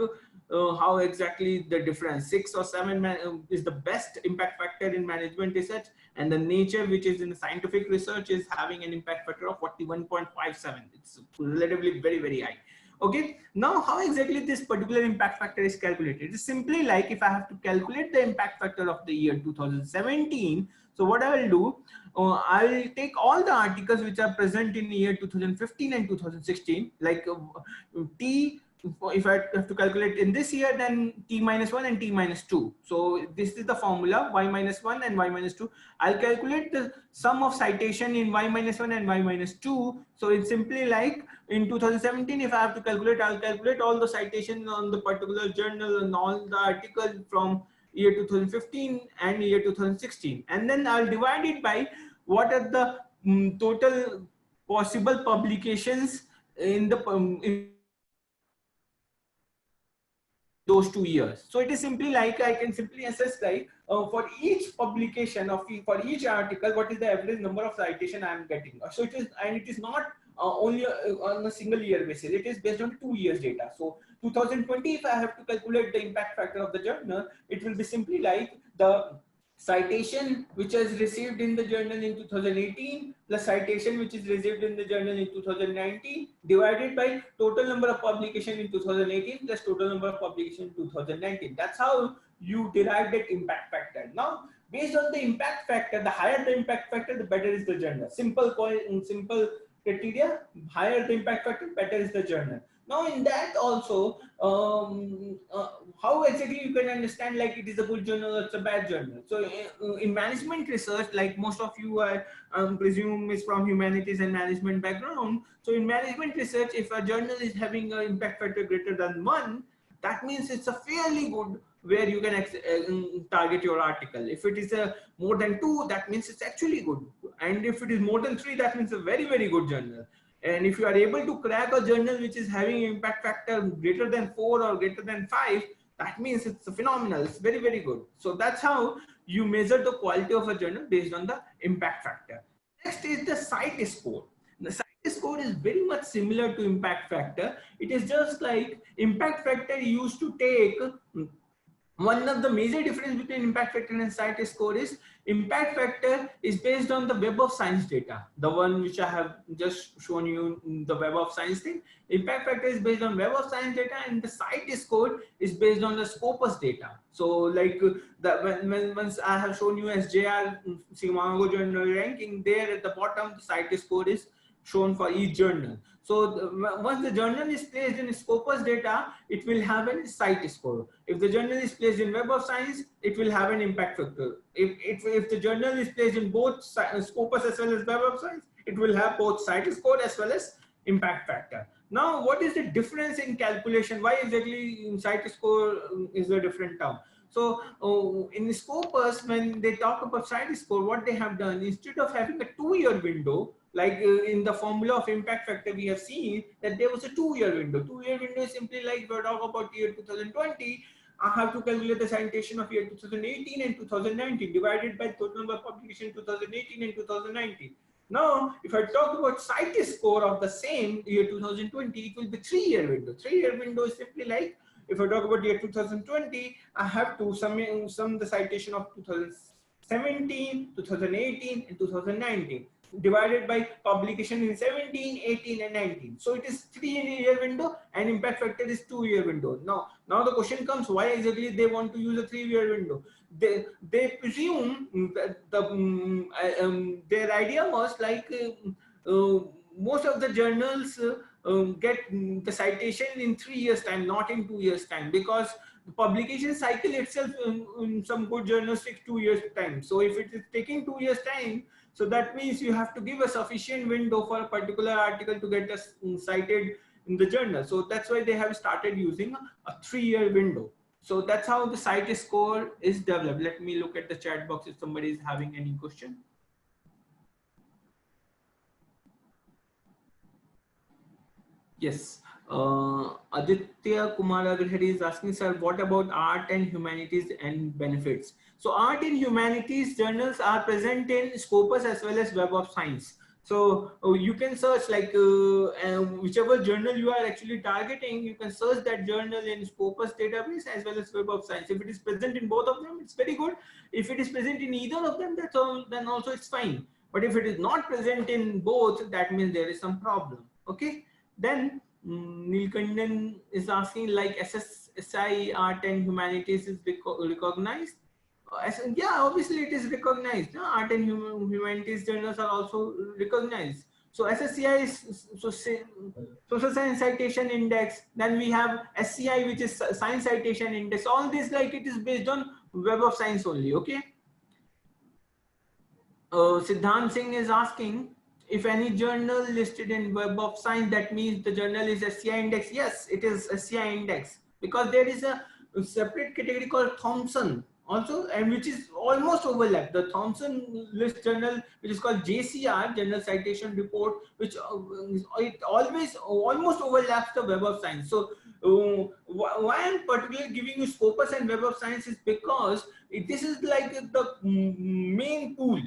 how exactly the difference. 6 or 7 is the best impact factor in management research, and the Nature, which is in the scientific research, is having an impact factor of 41.57. It's relatively very, very high. Okay, now how exactly this particular impact factor is calculated? It's simply like if I have to calculate the impact factor of the year 2017. So what I will do, I'll take all the articles which are present in year 2015 and 2016, like T. If I have to calculate in this year, then T-1 and T-2. So this is the formula, Y-1 and Y-2. I'll calculate the sum of citation in Y-1 and Y-2. So it's simply like in 2017, if I have to calculate, I'll calculate all the citations on the particular journal and all the articles from year 2015 and year 2016. And then I'll divide it by what are the total possible publications in the in those 2 years. So it is simply like I can simply assess like for each publication of for each article, what is the average number of citation I am getting. So it is, and it is not only on a single year basis. It is based on 2 years data. So 2020, if I have to calculate the impact factor of the journal, it will be simply like the citation which is received in the journal in 2018 plus citation which is received in the journal in 2019 divided by total number of publication in 2018 plus total number of publication in 2019. That's how you derive that impact factor. Now, based on the impact factor, the higher the impact factor, the better is the journal. Simple criteria, higher the impact factor, better is the journal. Now in that also, how exactly you can understand like it is a good journal or it's a bad journal. So in management research, like most of you are presume is from humanities and management background. So in management research, if a journal is having an impact factor greater than 1, that means it's a fairly good where you can target your article. If it is more than 2, that means it's actually good. And if it is more than 3, that means a very, very good journal. And if you are able to crack a journal which is having impact factor greater than 4 or greater than 5, that means it's phenomenal. It's very, very good. So that's how you measure the quality of a journal based on the impact factor. Next is the site score. The site score is very much similar to impact factor. It is just like impact factor used to take one of the major difference between impact factor and CITES score is impact factor is based on the Web of Science data, the one which I have just shown you in the Web of Science thing. Impact factor is based on Web of Science data, and the CITES score is based on the Scopus data. So like once I have shown you SJR Sigma journal ranking, there at the bottom the CITES score is shown for each journal. So once the journal is placed in Scopus data, it will have a CITES score. If the journal is placed in Web of Science, it will have an impact factor. If the journal is placed in both Scopus as well as Web of Science, it will have both CITES score as well as impact factor. Now, what is the difference in calculation? Why exactly CITES score is a different term? So in Scopus, when they talk about CITES score, what they have done, instead of having a 2-year window, like in the formula of impact factor, we have seen that there was a 2-year window. 2-year window is simply like if we talk about year 2020, I have to calculate the citation of year 2018 and 2019 divided by total number of publication 2018 and 2019. Now, if I talk about CITES score of the same year 2020, it will be 3-year window. 3-year window is simply like, if I talk about year 2020, I have to sum the citation of 2017, 2018, and 2019 divided by publication in 17, 18, and 19. So it is 3-year window, and impact factor is 2-year window. Now the question comes, why exactly they want to use a 3-year window? They presume that their idea was like most of the journals get the citation in 3 years time, not in 2 years time, because the publication cycle itself in some good journals takes 2 years time. So if it is taking 2 years time, so that means you have to give a sufficient window for a particular article to get us cited in the journal. So that's why they have started using a 3-year window. So that's how the CITES score is developed. Let me look at the chat box if somebody is having any question. Yes, Aditya Kumar Agrawal is asking, sir, what about art and humanities and benefits? So art and humanities journals are present in Scopus as well as Web of Science. So you can search like whichever journal you are actually targeting, you can search that journal in Scopus database as well as Web of Science. If it is present in both of them, it's very good. If it is present in either of them, that's all, then also it's fine. But if it is not present in both, that means there is some problem. Okay. Then Nilkandan is asking, like, SSI art and humanities is recognized. Yeah, obviously it is recognized. No? Art and humanities journals are also recognized. So SSCI is Social Science Citation Index. Then we have SCI, which is Science Citation Index. All this, like, it is based on Web of Science only. Okay. Siddhant Singh is asking, if any journal listed in Web of Science, that means the journal is SCI index. Yes, it is SCI index, because there is a separate category called Thomson also, and which is almost overlapped. The Thomson list journal, which is called JCR, Journal Citation Report, which it always almost overlaps the Web of Science. So why I'm particularly giving you Scopus and Web of Science is because this is like the main pool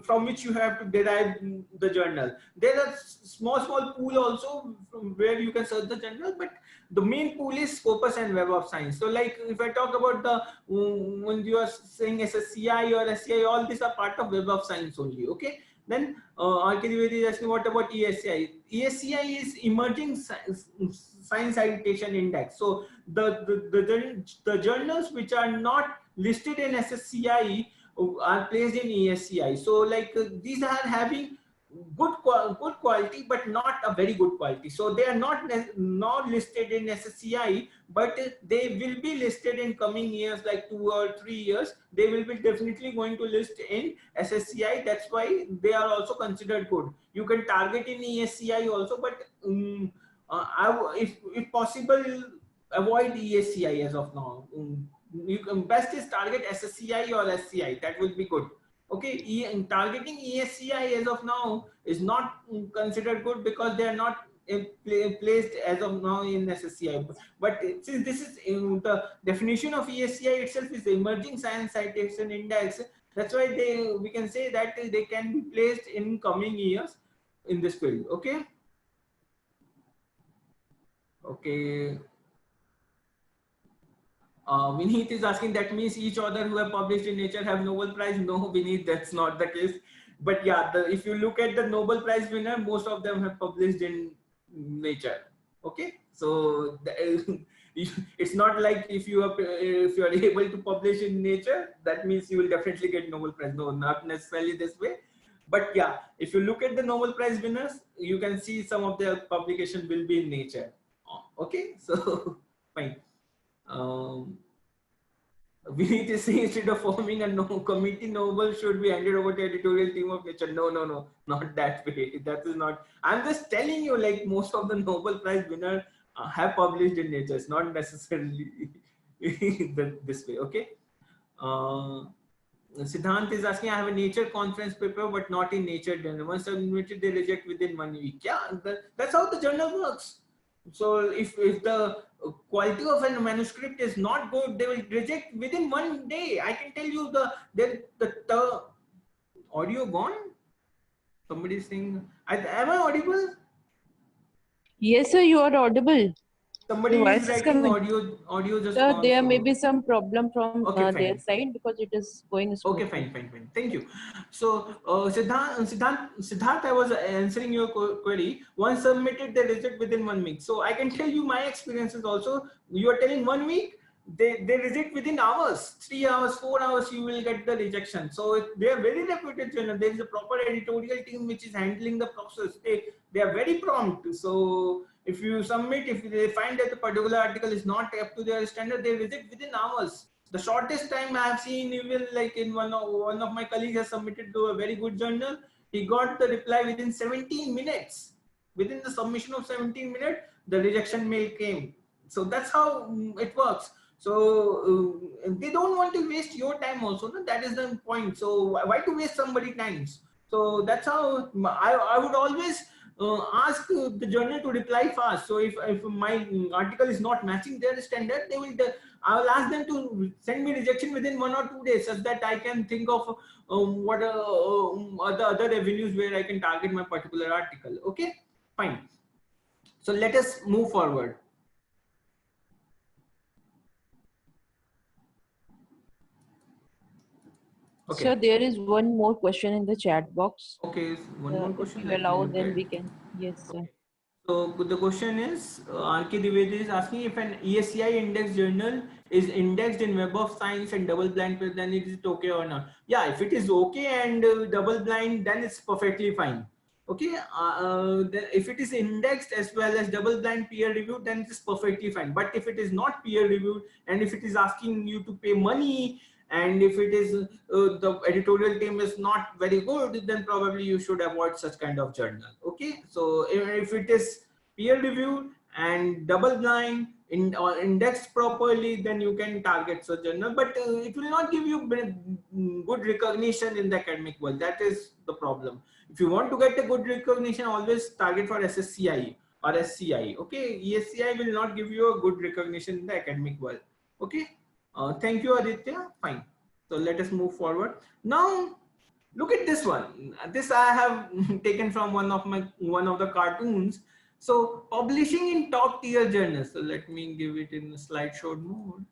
from which you have to derive the journal. There are small pool also from where you can search the journal, but the main pool is Scopus and Web of Science. So like if I talk about the when you are saying SSCI or SCI, all these are part of Web of Science only. Okay. Then RK Dwivedi is asking, what about ESCI? ESCI is Emerging Science Citation Index. So the journals which are not listed in SSCI are placed in ESCI. So like these are having good quality, but not a very good quality. So they are not listed in SSCI, but they will be listed in coming years, like 2 or 3 years. They will be definitely going to list in SSCI. That's why they are also considered good. You can target in ESCI also, but if possible, avoid ESCI as of now. You can best is target SSCI or SCI. That will be good. Okay, targeting ESCI as of now is not considered good because they are not placed as of now in SSCI. But since this is the definition of ESCI itself is the Emerging Science Citation Index, that's why we can say that they can be placed in coming years in this field. Okay. Okay. Vineet is asking, that means each author who have published in Nature have Nobel Prize? No, Vineet, that's not the case. But yeah, if you look at the Nobel Prize winner, most of them have published in Nature. Okay, so it's not like if you are able to publish in Nature, that means you will definitely get Nobel Prize. No, not necessarily this way. But yeah, if you look at the Nobel Prize winners, you can see some of their publication will be in Nature. Okay, so fine. We need to say, instead of forming a committee, Nobel should be handed over to editorial team of Nature. No, not that way. That is not. I'm just telling you, like most of the Nobel Prize winners have published in Nature. It's not necessarily this way. Okay. Siddhant is asking, I have a Nature conference paper, but not in Nature journal. Once submitted, they reject within 1 week. Yeah, that's how the journal works. So if the quality of a manuscript is not good, they will reject within 1 day. I can tell you the audio gone. Somebody is saying, am I audible? Yes, sir, you are audible. Somebody Your is voice is writing coming. audio just Sir, gone. there So- may be some problem from Okay, their fine. side because it is going smoothly. Okay, fine. Thank you. So, Siddharth, I was answering your query. Once submitted, they reject within 1 week. So I can tell you my experiences also. You are telling 1 week, they reject within hours, 3 hours, 4 hours, you will get the rejection. So they are very reputed journal. There is a proper editorial team which is handling the process. They are very prompt. So if you submit, if they find that the particular article is not up to their standard, they reject within hours. The shortest time I have seen, even like in one of my colleagues has submitted to a very good journal, he got the reply within 17 minutes. Within the submission of 17 minutes, the rejection mail came. So that's how it works. So they don't want to waste your time also. No? That is the point. So why to waste somebody's time? So that's how I would always ask the journal to reply fast. So if my article is not matching their standard, I will ask them to send me rejection within 1 or 2 days, such that I can think of what are the other avenues where I can target my particular article. Okay, fine. So let us move forward. Okay. Sir, there is one more question in the chat box. Okay, one more question. If you allow, then we can. Yes, sir. So the question is, R.K. Dwivedi is asking, if an ESCI index journal is indexed in Web of Science and double blind, then is it okay or not? Yeah, if it is okay and double blind, then it's perfectly fine. Okay, if it is indexed as well as double blind peer reviewed, then it is perfectly fine. But if it is not peer reviewed, and if it is asking you to pay money, and if it is the editorial team is not very good, then probably you should avoid such kind of journal. Okay, so if it is peer reviewed and double blind or indexed properly, then you can target such journal, but it will not give you good recognition in the academic world. That is the problem. If you want to get a good recognition, always target for SSCI or SCI. Okay, ESCI will not give you a good recognition in the academic world. Okay. Thank you, Aditya. Fine. So let us move forward. Now, look at this one. This I have taken from one of the cartoons. So, publishing in top tier journals. So let me give it in slideshow mode.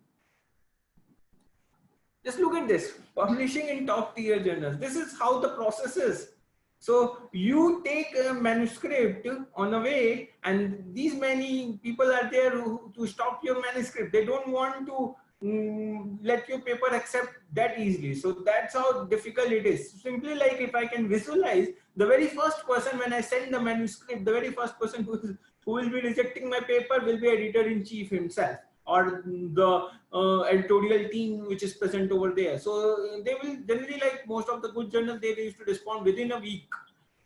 Just look at this. Publishing in top tier journals. This is how the process is. So you take a manuscript on a way, and these many people are there to stop your manuscript. They don't want to let your paper accept that easily. So that's how difficult it is. Simply like, if I can visualize, the very first person when I send the manuscript, the very first person who will be rejecting my paper will be editor-in-chief himself, or the editorial team which is present over there. So they will generally, like most of the good journals, they used to respond within a week.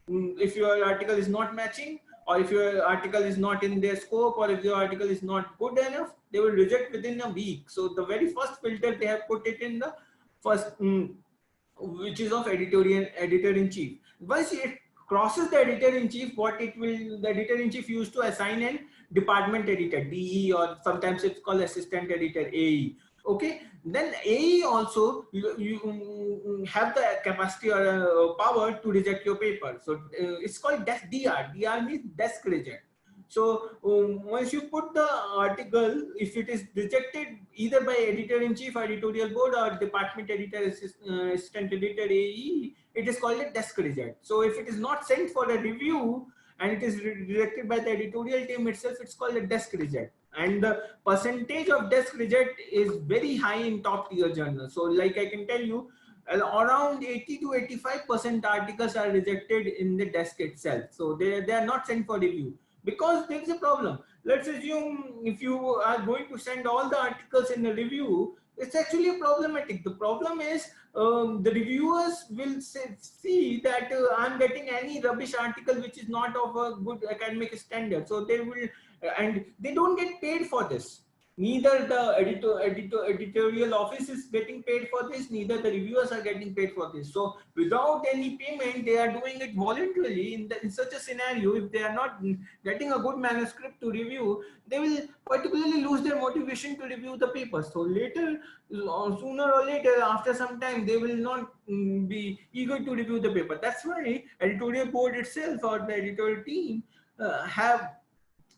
If your article is not matching, or if your article is not in their scope, or if your article is not good enough, they will reject within a week. So the very first filter, they have put it in the first, which is of editor-in-chief. Once it crosses the editor-in-chief, the editor-in-chief used to assign an department editor, DE, or sometimes it's called assistant editor, AE. Okay, then AE also, you have the capacity or power to reject your paper. So it's called DR. DR means desk reject. So once you put the article, if it is rejected either by editor-in-chief, editorial board, or department editor, assistant editor, AE, it is called a desk reject. So if it is not sent for a review and it is rejected by the editorial team itself, it's called a desk reject. And the percentage of desk reject is very high in top tier journals. So like I can tell you, around 80 to 85% articles are rejected in the desk itself. So they are not sent for review. Because there is a problem. Let's assume if you are going to send all the articles in a review, it's actually problematic. The problem is the reviewers will see that I'm getting any rubbish article which is not of a good academic standard. So they will, and they don't get paid for this. Neither the editorial office is getting paid for this, neither the reviewers are getting paid for this. So without any payment, they are doing it voluntarily. In such a scenario, if they are not getting a good manuscript to review, they will particularly lose their motivation to review the paper. So later, sooner or later, after some time, they will not be eager to review the paper. That's why editorial board itself or the editorial team have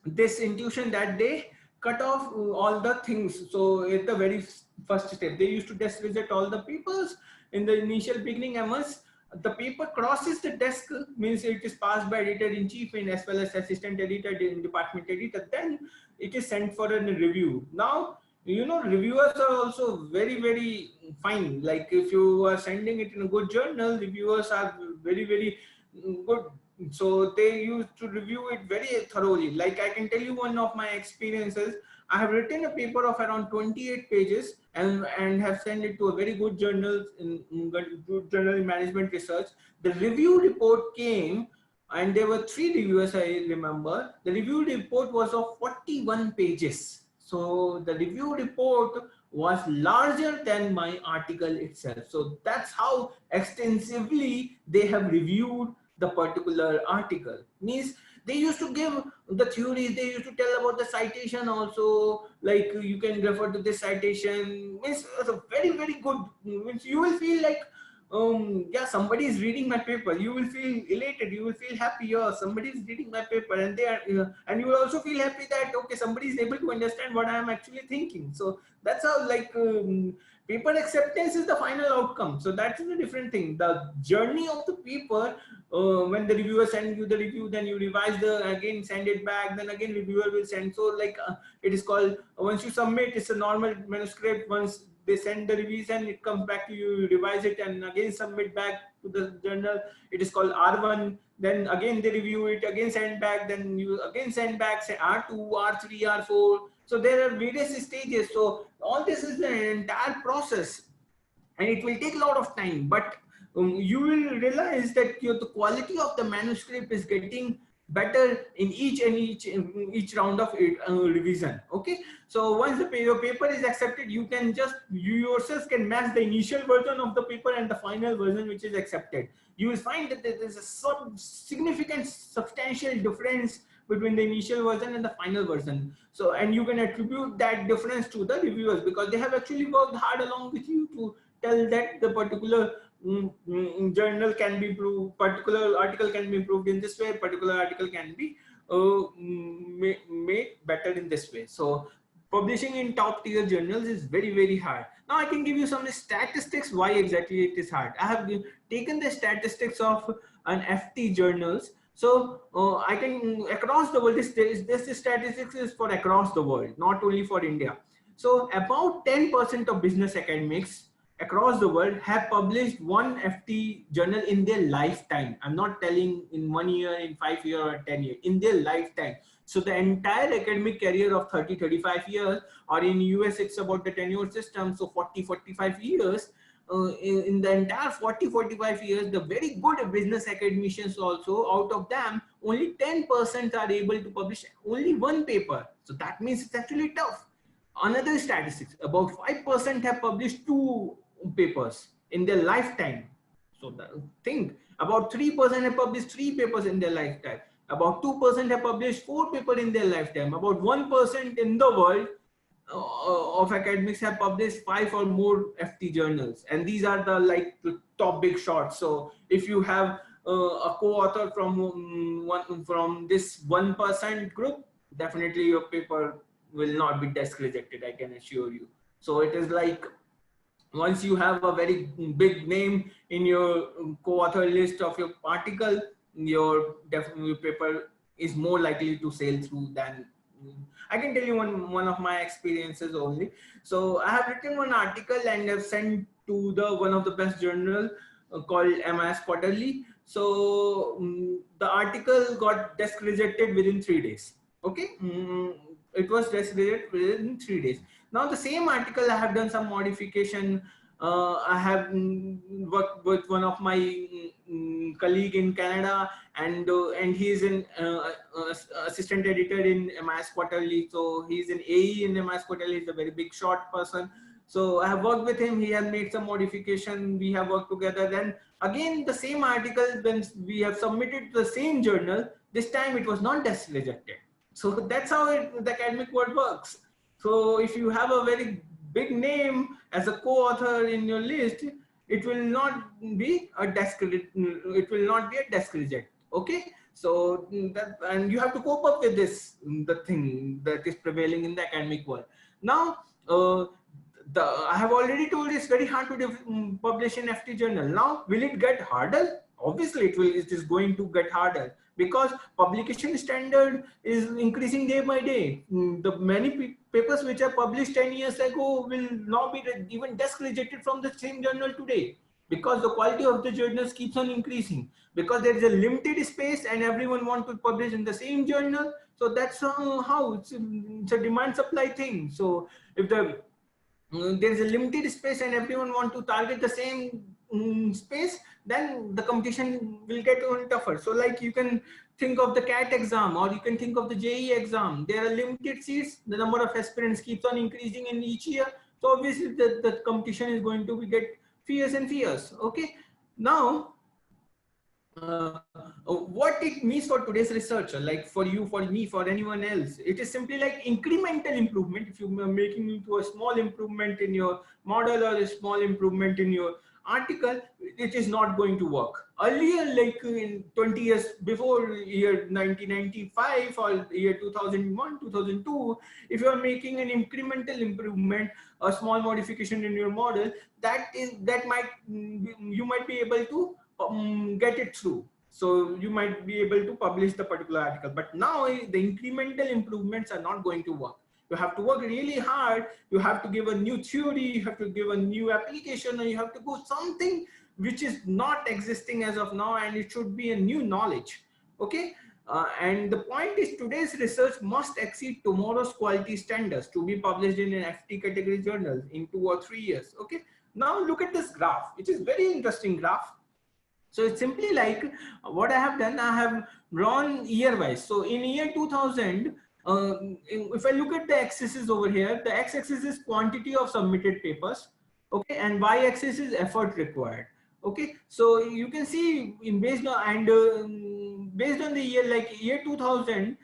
this intuition that they cut off all the things. So at the very first step, they used to desk reject all the papers in the initial beginning. And once the paper crosses the desk, means it is passed by editor-in-chief and as well as assistant editor, department editor, then it is sent for a review. Now, you know, reviewers are also very, very fine. Like if you are sending it in a good journal, reviewers are very, very good. So they used to review it very thoroughly. Like I can tell you one of my experiences. I have written a paper of around 28 pages and have sent it to a very good journal good journal in management research. The review report came and there were 3 reviewers, I remember. The review report was of 41 pages. So the review report was larger than my article itself. So that's how extensively they have reviewed the particular article. Means they used to give the theories, they used to tell about the citation also, like you can refer to this citation. Means a very, very good, means you will feel like yeah, somebody is reading my paper. You will feel elated, you will feel happy, yeah, somebody is reading my paper, and they are, and you will also feel happy that okay, somebody is able to understand what I am actually thinking. So that's how, like, paper acceptance is the final outcome. So that is a different thing. The journey of the paper, when the reviewer sends you the review, then you revise again send it back, then again reviewer will send. So like it is called, once you submit, it's a normal manuscript. Once they send the revision, it comes back to you, revise it and again submit back to the journal. It is called R1. Then again they review it, again send back, then you again send back, say R2, R3, R4. So there are various stages. So all this is an entire process and it will take a lot of time, but you will realize that the quality of the manuscript is getting better in each round of revision. Okay, so once your paper is accepted, you yourself can match the initial version of the paper and the final version which is accepted. You will find that there is a significant substantial difference between the initial version and the final version. So, and you can attribute that difference to the reviewers because they have actually worked hard along with you to tell that the particular journal can be improved, particular article can be improved in this way, particular article can be made better in this way. So publishing in top tier journals is very, very hard. Now I can give you some statistics why exactly it is hard. I have taken the statistics of an FT journals. So I can, across the world, this statistics is for across the world, not only for India. So about 10% of business academics across the world have published one FT journal in their lifetime. I'm not telling in 1 year, in 5 years or 10 years, in their lifetime. So the entire academic career of 30-35 years, or in US it's about the tenure system, so 40-45 years. In the entire 40-45 years, the very good business academicians also, out of them, only 10% are able to publish only one paper. So that means it's actually tough. Another statistics, about 5% have published 2 papers in their lifetime. So think, about 3% have published 3 papers in their lifetime. About 2% have published 4 papers in their lifetime. About 1% in the world of academics have published 5 or more FT journals, and these are the top big shots. So if you have a co-author from this 1% group, definitely your paper will not be desk rejected, I can assure you. So it is like, once you have a very big name in your co-author list of your article, your paper is more likely to sail through than. I can tell you one of my experiences only. So I have written one article and have sent to the one of the best journal called MIS Quarterly. So the article got desk rejected within 3 days. Okay, it was desk rejected within 3 days. Now the same article I have done some modification. I have worked with one of my colleague in Canada, and he is an assistant editor in MIS Quarterly. So he's an AE in MIS Quarterly. He's a very big short person. So I have worked with him. He has made some modification. We have worked together. Then again, the same article, when we have submitted to the same journal, this time it was not desk rejected. So that's how the academic world works. So if you have a very big name as a co-author in your list, it will not be a desk reject. Okay, so that, and you have to cope up with this, the thing that is prevailing in the academic world now. I have already told it's very hard to publish in FT journal. Now, will it get harder? Obviously, it is going to get harder, because publication standard is increasing day by day. The many papers which are published 10 years ago will now be even desk rejected from the same journal today, because the quality of the journals keeps on increasing, because there is a limited space and everyone wants to publish in the same journal. So that's how it's a demand supply thing. So if there is a limited space and everyone wants to target the same space, then the competition will get even tougher. So like you can think of the CAT exam, or you can think of the JEE exam. There are limited seats. The number of aspirants keeps on increasing in each year. So obviously the competition is going to get fierce and fierce. Okay. Now, what it means for today's researcher, like for you, for me, for anyone else, it is simply like incremental improvement. If you are making into a small improvement in your model or a small improvement in your article, it is not going to work. Earlier, like in 20 years before, year 1995 or year 2001, 2002, if you are making an incremental improvement, a small modification in your model, you might be able to get it through. So you might be able to publish the particular article. But now the incremental improvements are not going to work. You have to work really hard. You have to give a new theory, you have to give a new application, and you have to go something which is not existing as of now, and it should be a new knowledge. Okay. And the point is, today's research must exceed tomorrow's quality standards to be published in an FT category journal in 2 or 3 years. Okay. Now look at this graph, which is very interesting graph. So it's simply like what I have done, I have drawn year wise. So in year 2000, if I look at the axis over here, the x-axis is quantity of submitted papers, okay, and y-axis is effort required. Okay, so you can see based on the year, like year 2000,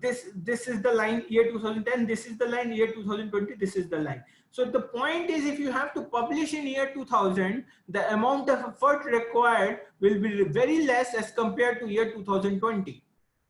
this is the line, year 2010, this is the line, year 2020, this is the line. So the point is, if you have to publish in year 2000, the amount of effort required will be very less as compared to year 2020.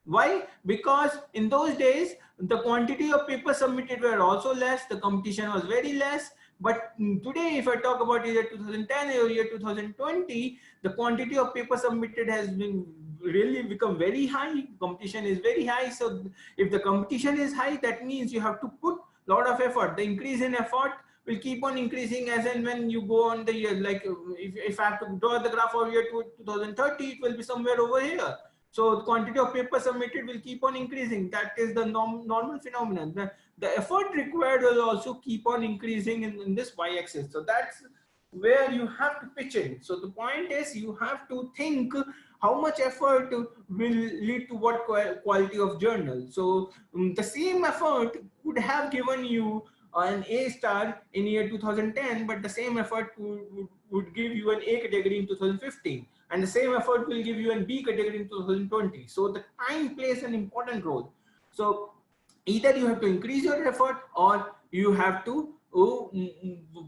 Why? Because in those days, the quantity of papers submitted were also less, the competition was very less. But today, if I talk about year 2010 or year 2020, the quantity of papers submitted has been really become very high. Competition is very high. So if the competition is high, that means you have to put a lot of effort. The increase in effort will keep on increasing as and when you go on the year. Like if I have to draw the graph of year 2030, it will be somewhere over here. So the quantity of paper submitted will keep on increasing. That is the normal phenomenon. The effort required will also keep on increasing in this y-axis. So that's where you have to pitch in. So the point is, you have to think how much effort will lead to what quality of journal. So the same effort could have given you an A star in year 2010, but the same effort would give you an A category in 2015. And the same effort will give you an B category in 2020. So the time plays an important role. So either you have to increase your effort, or you have to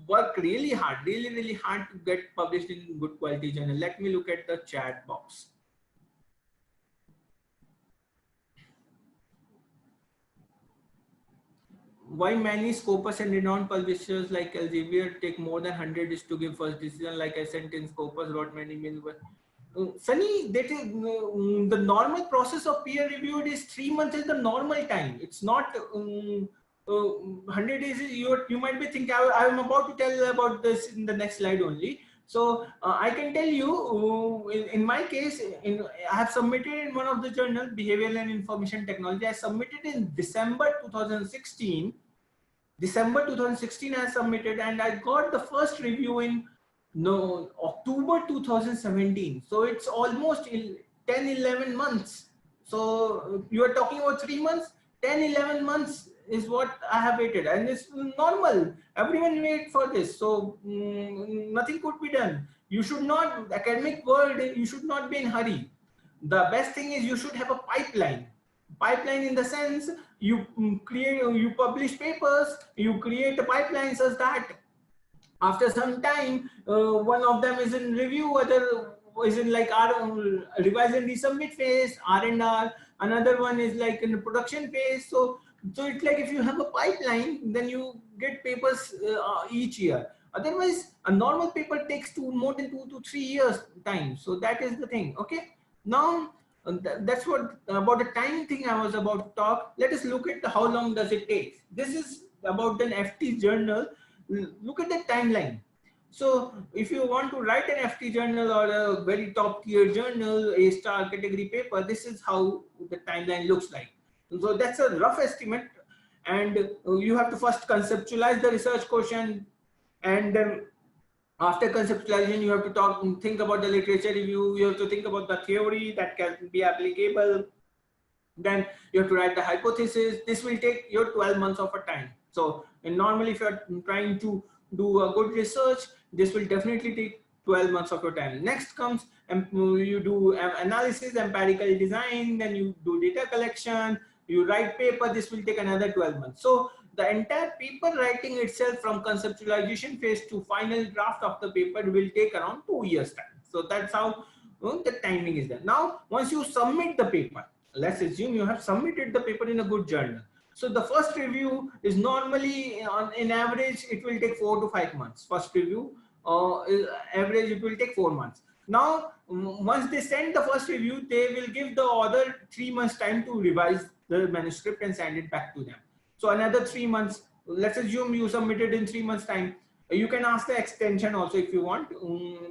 work really hard, really hard to get published in good quality journal. Let me look at the chat box. why many Scopus and renowned publishers like Elsevier take more than 100 is to give first decision, like I sent in Scopus, what many mean. Sunny, that is the normal process of peer reviewed is 3 months is the normal time. It's not 100 days. You might be thinking I am about to tell about this in the next slide only. So I can tell you in my case, I have submitted in one of the journals, Behavioral and Information Technology. I submitted in December 2016. December 2016 I submitted, and I got the first review in October 2017. So it's almost 10-11 months. So you are talking about 3 months, 10-11 months is what I have waited, and it's normal. Everyone wait for this, so nothing could be done. You should not, academic world, you should not be in hurry. The best thing is you should have a pipeline. Pipeline in the sense you publish papers, you create a pipeline such that after some time, one of them is in review, other is in like revise and resubmit phase, R&R, another one is like in the production phase. So it's like if you have a pipeline, then you get papers each year. Otherwise, a normal paper takes more than 2 to 3 years time. So that is the thing. Okay. Now that's what about the time thing I was about to talk. Let us look at how long does it take. This is about an FT journal. Look at the timeline. So if you want to write an FT journal or a very top tier journal, A-star category paper, this is how the timeline looks like. So that's a rough estimate, and you have to first conceptualize the research question, and then after conceptualization you have to think about the literature review, you have to think about the theory that can be applicable, then you have to write the hypothesis. This will take your 12 months of a time. So and normally if you're trying to do a good research, this will definitely take 12 months of your time. Next comes you do analysis, empirical design, then you do data collection, you write paper. This will take another 12 months. So the entire paper writing itself from conceptualization phase to final draft of the paper will take around 2 years time. So that's how the timing is there. Now, once you submit the paper, let's assume you have submitted the paper in a good journal. So the first review is normally in average, it will take 4 to 5 months. First review, average, it will take 4 months. Now, once they send the first review, they will give the author 3 months time to revise the manuscript and send it back to them. So another 3 months, let's assume you submitted in 3 months time. You can ask the extension also if you want,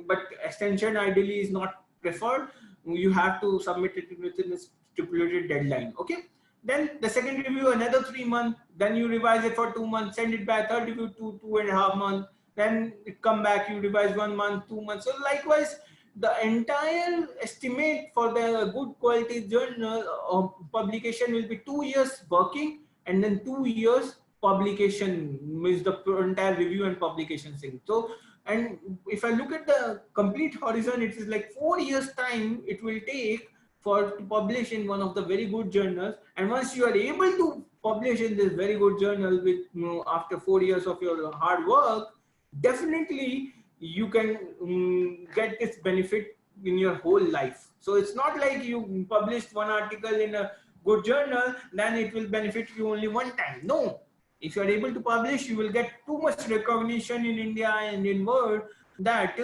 but extension ideally is not preferred. You have to submit it within a stipulated deadline. Okay. Then the second review, another 3 months, then you revise it for 2 months, send it back, third review 2.5 months, then it come back, you revise 1 month, 2 months. So likewise, the entire estimate for the good quality journal or publication will be 2 years working, and then 2 years publication, means the entire review and publication thing. So, and if I look at the complete horizon, it is like 4 years time it will take to publish in one of the very good journals. And once you are able to publish in this very good journal with after 4 years of your hard work, definitely you can get this benefit in your whole life. So it's not like you published one article in a good journal, then it will benefit you only one time. No, if you are able to publish, you will get too much recognition in India and in world that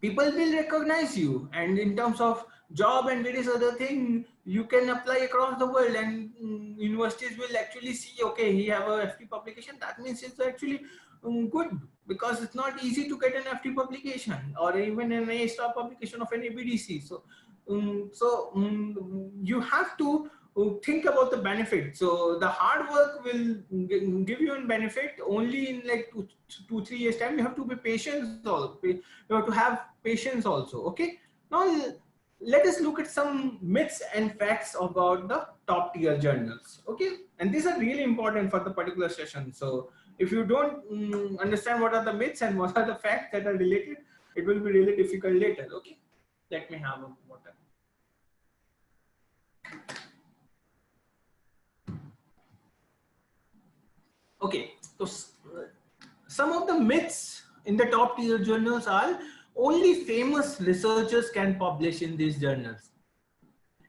people will recognize you, and in terms of job and various other things, you can apply across the world, and universities will actually see, okay, he have a FT publication, that means it's actually good, because it's not easy to get an FT publication or even an A-star publication of an ABDC. So you have to think about the benefit. So the hard work will give you a benefit only in like 2-3 years time. You have to be patient also. You have to have patience also. Okay. Now let us look at some myths and facts about the top tier journals. Okay. And these are really important for the particular session. So if you don't understand what are the myths and what are the facts that are related, it will be really difficult later. Okay. Let me have a water. Okay, so some of the myths in the top tier journals are only famous researchers can publish in these journals.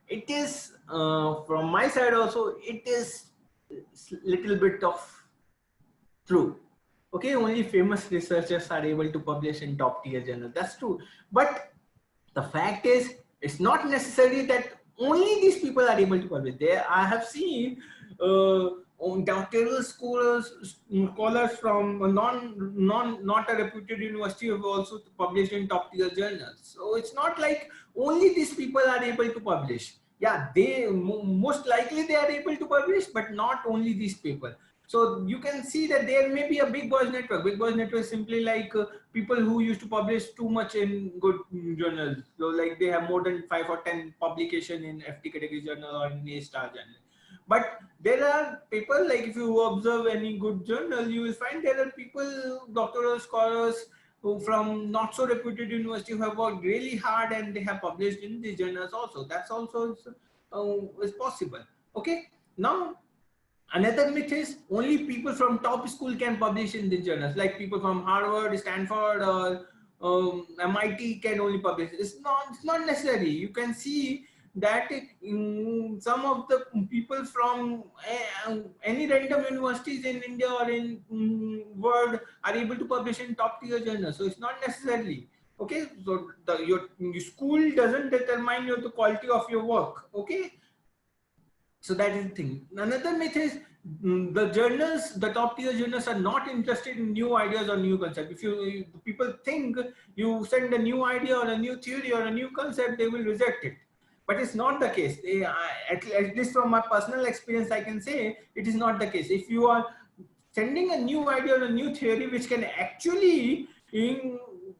It is from my side also, it is little bit of true. Okay, only famous researchers are able to publish in top tier journals. That's true. But the fact is, it's not necessary that only these people are able to publish. There, I have seen doctoral scholars from a not a reputed university have also published in top tier journals. So it's not like only these people are able to publish. Yeah, they most likely they are able to publish, but not only these people. So you can see that there may be a big boys network. Big boys network is simply like people who used to publish too much in good journals. So like they have more than 5 or 10 publication in FT category journal or in A-star journal. But there are people, like if you observe any good journal, you will find there are people, doctoral scholars who from not so reputed university who have worked really hard and they have published in these journals also. That's also is possible. Okay. Now, another myth is only people from top school can publish in the journals, like people from Harvard, Stanford, or MIT can only publish. It's not necessary. You can see that some of the people from any random universities in India or in world are able to publish in top tier journals. So it's not necessarily. Okay, so your school doesn't determine the quality of your work. Okay. So that is the thing. Another myth is the journals, the top tier journals are not interested in new ideas or new concepts. If people think you send a new idea or a new theory or a new concept, they will reject it. But it's not the case. At least from my personal experience, I can say it is not the case. If you are sending a new idea or a new theory which can actually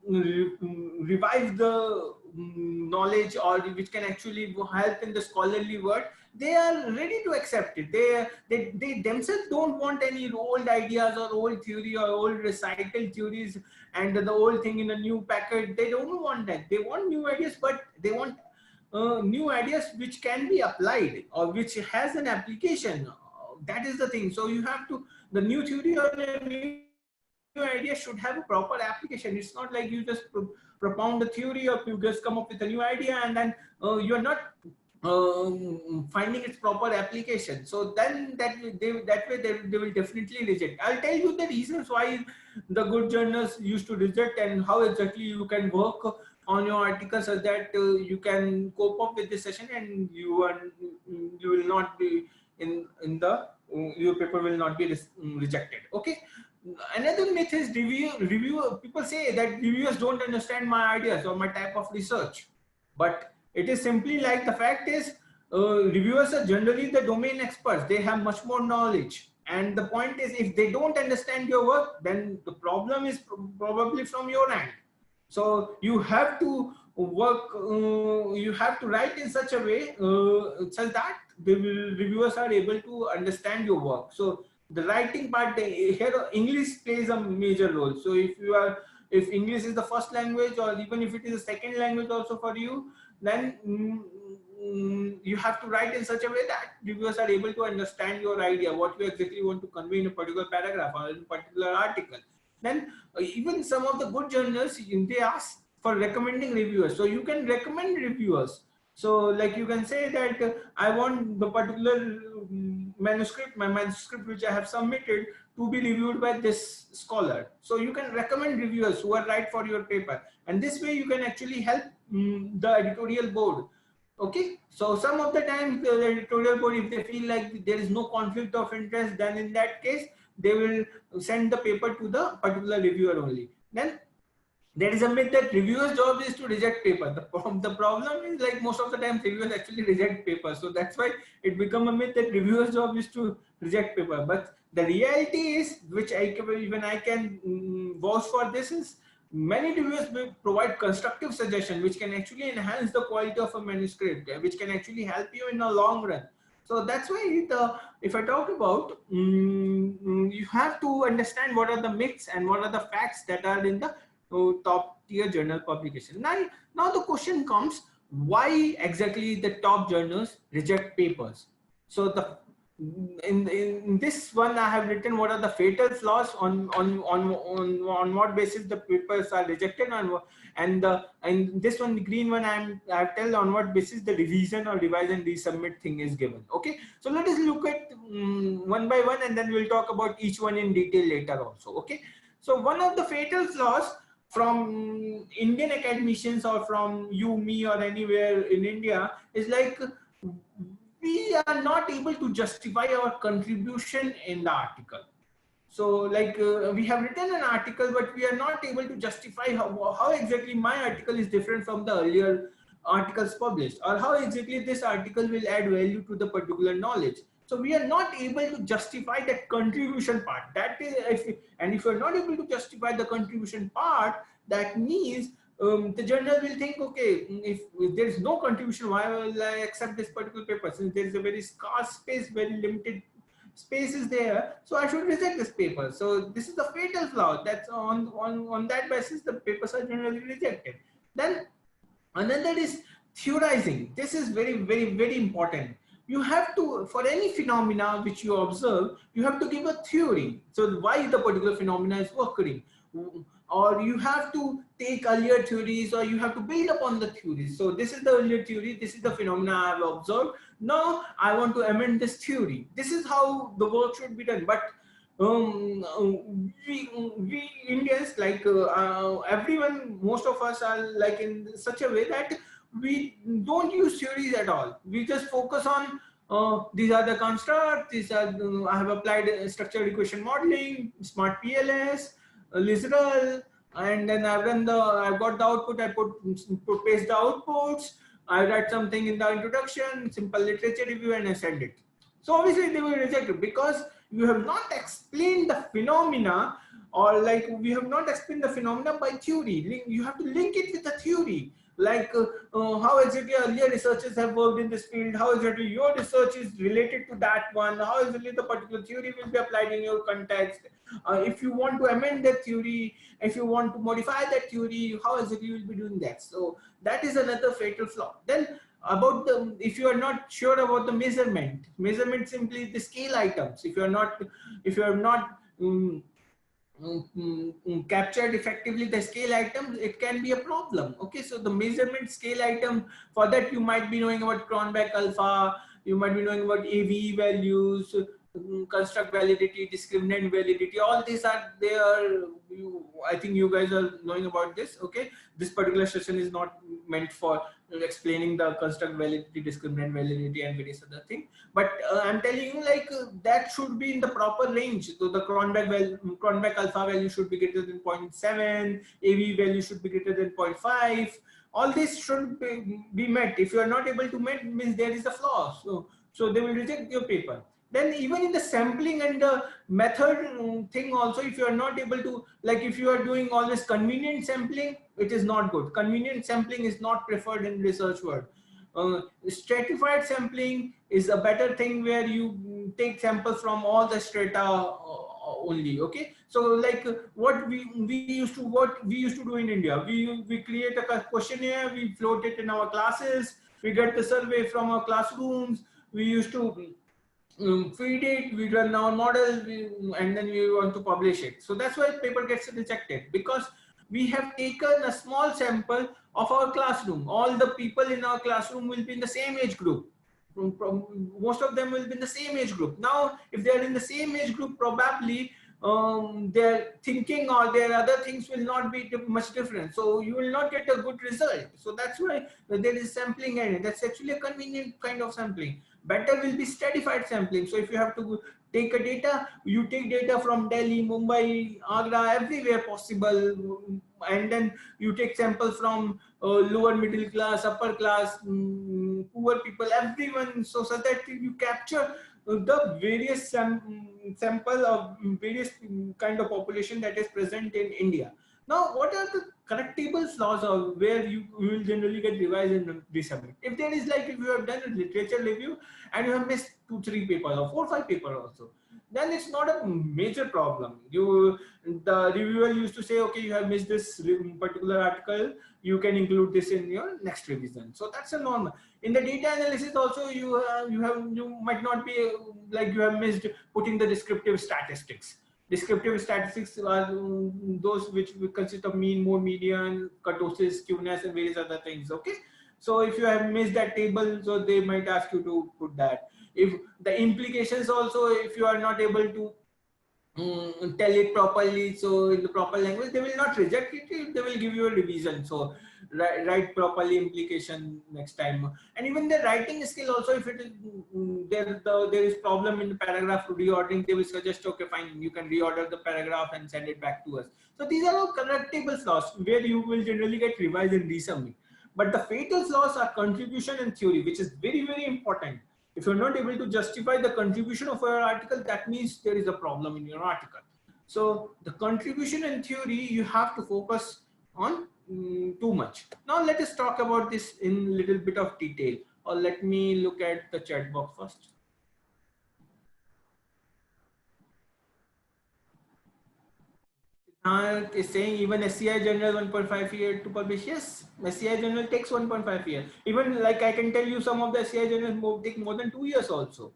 revive the knowledge or which can actually help in the scholarly work, they are ready to accept it. They themselves don't want any old ideas or old theory or old recycled theories and the old thing in a new packet. They don't want that. They want new ideas, but they want new ideas which can be applied or which has an application. That is the thing. So you have to, the new theory or the new idea should have a proper application. It's not like you just propound a theory or you just come up with a new idea and then you're not finding its proper application. So then that way they will definitely reject. I'll tell you the reasons why the good journals used to reject and how exactly you can work on your article so that you can cope up with this session and you will not be your paper will not be rejected. Okay. Another myth is people say that reviewers don't understand my ideas or my type of research, but it is simply like the fact is reviewers are generally the domain experts. They have much more knowledge, and the point is if they don't understand your work, then the problem is probably from your end. So you have to work, you have to write in such a way such that the reviewers are able to understand your work. So the writing part here, English plays a major role. So if English is the first language or even if it is a second language also for you, then you have to write in such a way that reviewers are able to understand your idea, what you exactly want to convey in a particular paragraph or in a particular article. Then even some of the good journals, they ask for recommending reviewers. So you can recommend reviewers. So like you can say that I want the particular my manuscript which I have submitted to be reviewed by this scholar. So you can recommend reviewers who are right for your paper. And this way you can actually help the editorial board. Okay. So some of the times the editorial board, if they feel like there is no conflict of interest, then in that case, they will send the paper to the particular reviewer only. Then there is a myth that reviewers' job is to reject paper. The problem is like most of the time reviewers actually reject paper. So that's why it become a myth that reviewers' job is to reject paper. But the reality is, which even I can vouch for this, is many reviewers will provide constructive suggestion which can actually enhance the quality of a manuscript, which can actually help you in the long run. So that's why if I talk about, you have to understand what are the myths and what are the facts that are in the top tier journal publication. Now the question comes, why exactly the top journals reject papers? So the in this one I have written what are the fatal flaws on what basis the papers are rejected, and this one, the green one, I've tell on what basis the revision or revise and resubmit thing is given. Okay, so let us look at one by one, and then we'll talk about each one in detail later also. Okay, so one of the fatal flaws from Indian academicians or from you, me, or anywhere in India is like we are not able to justify our contribution in the article. So like we have written an article, but we are not able to justify how exactly my article is different from the earlier articles published, or how exactly this article will add value to the particular knowledge. So we are not able to justify that contribution part. That is, if you're not able to justify the contribution part, that means the journal will think, okay, if there is no contribution, why will I accept this particular paper? Since there is a very scarce space, very limited space is there, so I should reject this paper. So this is the fatal flaw. That's on that basis the papers are generally rejected. Then another is theorizing. This is very important. You have to, for any phenomena which you observe, you have to give a theory. So why the particular phenomena is occurring, or you have to take earlier theories, or you have to build upon the theories. So this is the earlier theory, this is the phenomena I have observed. Now I want to amend this theory. This is how the work should be done. But we Indians, like everyone, most of us are like in such a way that we don't use theories at all. We just focus on these are the constructs, these are I have applied structured equation modeling, smart PLS, literal, and then I've got the output, I paste the outputs, I write something in the introduction, simple literature review, and I send it. So obviously they will reject it because you have not explained the phenomena, or like we have not explained the phenomena by theory. You have to link it with the theory. Like how exactly earlier researchers have worked in this field, how exactly your research is related to that one, how exactly the particular theory will be applied in your context. If you want to amend that theory, if you want to modify that theory, how exactly you will be doing that. So that is another fatal flaw. Then about the, if you are not sure about the measurement simply the scale items. If you are not captured effectively the scale items, it can be a problem. Okay, so the measurement scale item, for that you might be knowing about Cronbach alpha, you might be knowing about AVE values, construct validity, discriminant validity, all these are there. I think you guys are knowing about this. Okay, this particular session is not meant for explaining the construct validity, discriminant validity, and various other things, but I'm telling you, like that should be in the proper range. So the Cronbach alpha value should be greater than 0.7, AV value should be greater than 0.5. All this should be met. If you are not able to meet, means there is a flaw. So they will reject your paper. Then even in the sampling and the method thing also, if you are not able to, like if you are doing always convenient sampling, it is not good. Convenient sampling is not preferred in research world. Stratified sampling is a better thing, where you take samples from all the strata only. Okay, so like what we used to do in India, we create a questionnaire, we float it in our classes, we get the survey from our classrooms, we used to feed it, we run our model, and then we want to publish it. So that's why paper gets rejected, because we have taken a small sample of our classroom. All the people in our classroom will be in the same age group. Most of them will be in the same age group. Now, if they are in the same age group, probably their thinking or their other things will not be much different. So you will not get a good result. So that's why there is sampling, and that's actually a convenient kind of sampling. Better will be stratified sampling. So if you have to take a data, you take data from Delhi, Mumbai, Agra, everywhere possible, and then you take samples from lower middle class, upper class, poor people, everyone, so that you capture the various sample of various kind of population that is present in India. Now, what are the correctable flaws of where you will generally get revised and resubmit? If there is, like if you have done a literature review and you have missed 2-3 papers or 4-5 papers also, then it's not a major problem. The reviewer used to say, okay, you have missed this particular article, you can include this in your next revision. So that's a normal. In the data analysis also, you might not be like you have missed putting the descriptive statistics. Descriptive statistics are those which consist of mean, mode, median, kurtosis, skewness, and various other things. Okay, so if you have missed that table, so they might ask you to put that. If the implications also, if you are not able to tell it properly, so in the proper language, they will not reject it, they will give you a revision. So write properly implication next time. And even the writing skill also, if it is there is problem in the paragraph reordering, they will suggest, okay fine, you can reorder the paragraph and send it back to us. So these are all correctable flaws where you will generally get revised and resubmit. But the fatal flaws are contribution and theory, which is very, very important. If you're not able to justify the contribution of your article, that means there is a problem in your article. So the contribution and theory, you have to focus on too much. Now let us talk about this in a little bit of detail, or let me look at the chat box first. Is saying even SCI journal 1.5 year to publish. Yes, SCI journal takes 1.5 year. Even like I can tell you, some of the SCI journals take more than 2 years also.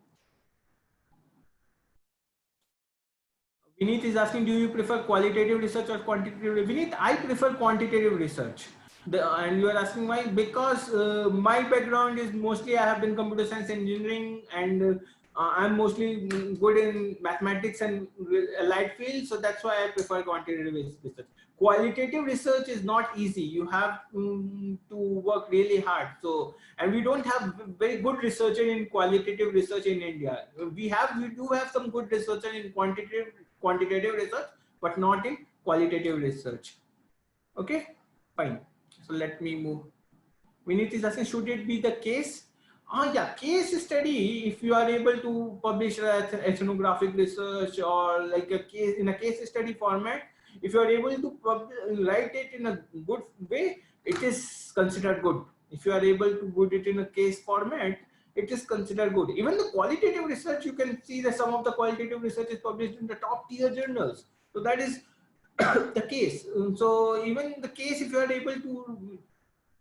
Vineet is asking, do you prefer qualitative research or quantitative? Vineet, I prefer quantitative research. And you are asking why? Because my background is mostly, I have been computer science engineering, and I'm mostly good in mathematics and allied fields. So that's why I prefer quantitative research. Qualitative research is not easy. You have to work really hard. So, and we don't have very good researcher in qualitative research in India. We do have some good researcher in quantitative research, but not in qualitative research. Okay, fine. So let me move. Vineet is asking, should it be the case? Yeah, case study. If you are able to publish ethnographic research or like a case in a case study format, if you are able to write it in a good way, it is considered good. If you are able to put it in a case format, it is considered good. Even the qualitative research, you can see that some of the qualitative research is published in the top tier journals. So that is the case. So even the case, if you are able to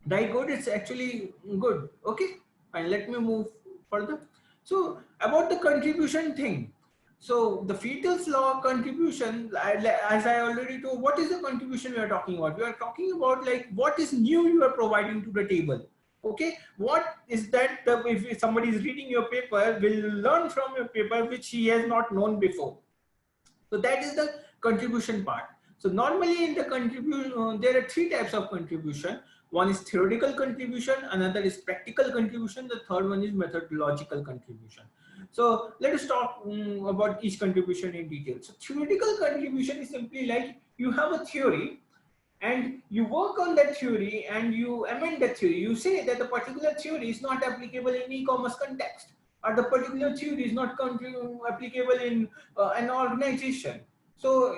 write good, it's actually good. Okay, fine. Let me move further. So about the contribution thing. So the Fetal's law contribution, as I already told, what is the contribution we are talking about? We are talking about like what is new you are providing to the table. Okay, what is that? If somebody is reading your paper, will learn from your paper which he has not known before. So that is the contribution part. So normally in the contribution, there are 3 types of contribution. One is theoretical contribution, another is practical contribution, the third one is methodological contribution. So let us talk about each contribution in detail. So theoretical contribution is simply like you have a theory and you work on that theory and you amend that theory. You say that the particular theory is not applicable in e-commerce context, or the particular theory is not applicable in an organization. So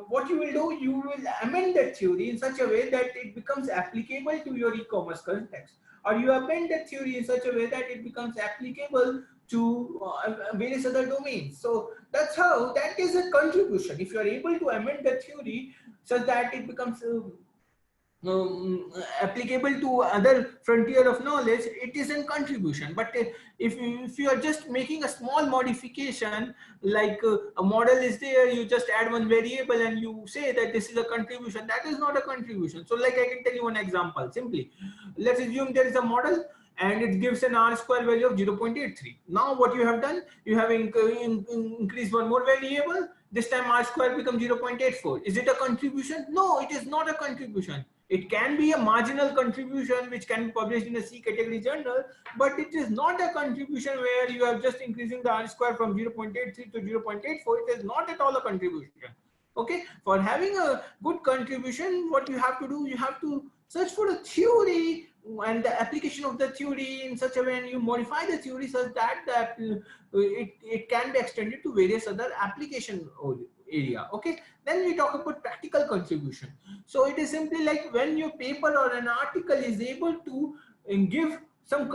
what you will do, you will amend that theory in such a way that it becomes applicable to your e-commerce context, or you amend that theory in such a way that it becomes applicable to various other domains. So that's how, that is a contribution. If you are able to amend the theory such that it becomes applicable to other frontier of knowledge, it is a contribution. But if you are just making a small modification, like a model is there, you just add one variable and you say that this is a contribution, that is not a contribution. So like I can tell you one example simply. Let's assume there is a model and it gives an R-square value of 0.83. Now what you have done, you have increased one more variable. This time R-square becomes 0.84. Is it a contribution? No, it is not a contribution. It can be a marginal contribution which can be published in a C category journal, but it is not a contribution where you are just increasing the R-square from 0.83 to 0.84. It is not at all a contribution. Okay, for having a good contribution, what you have to do, you have to search for a theory and the application of the theory in such a way, and you modify the theory such that it can be extended to various other application area. Okay, then we talk about practical contribution. So it is simply like when your paper or an article is able to give some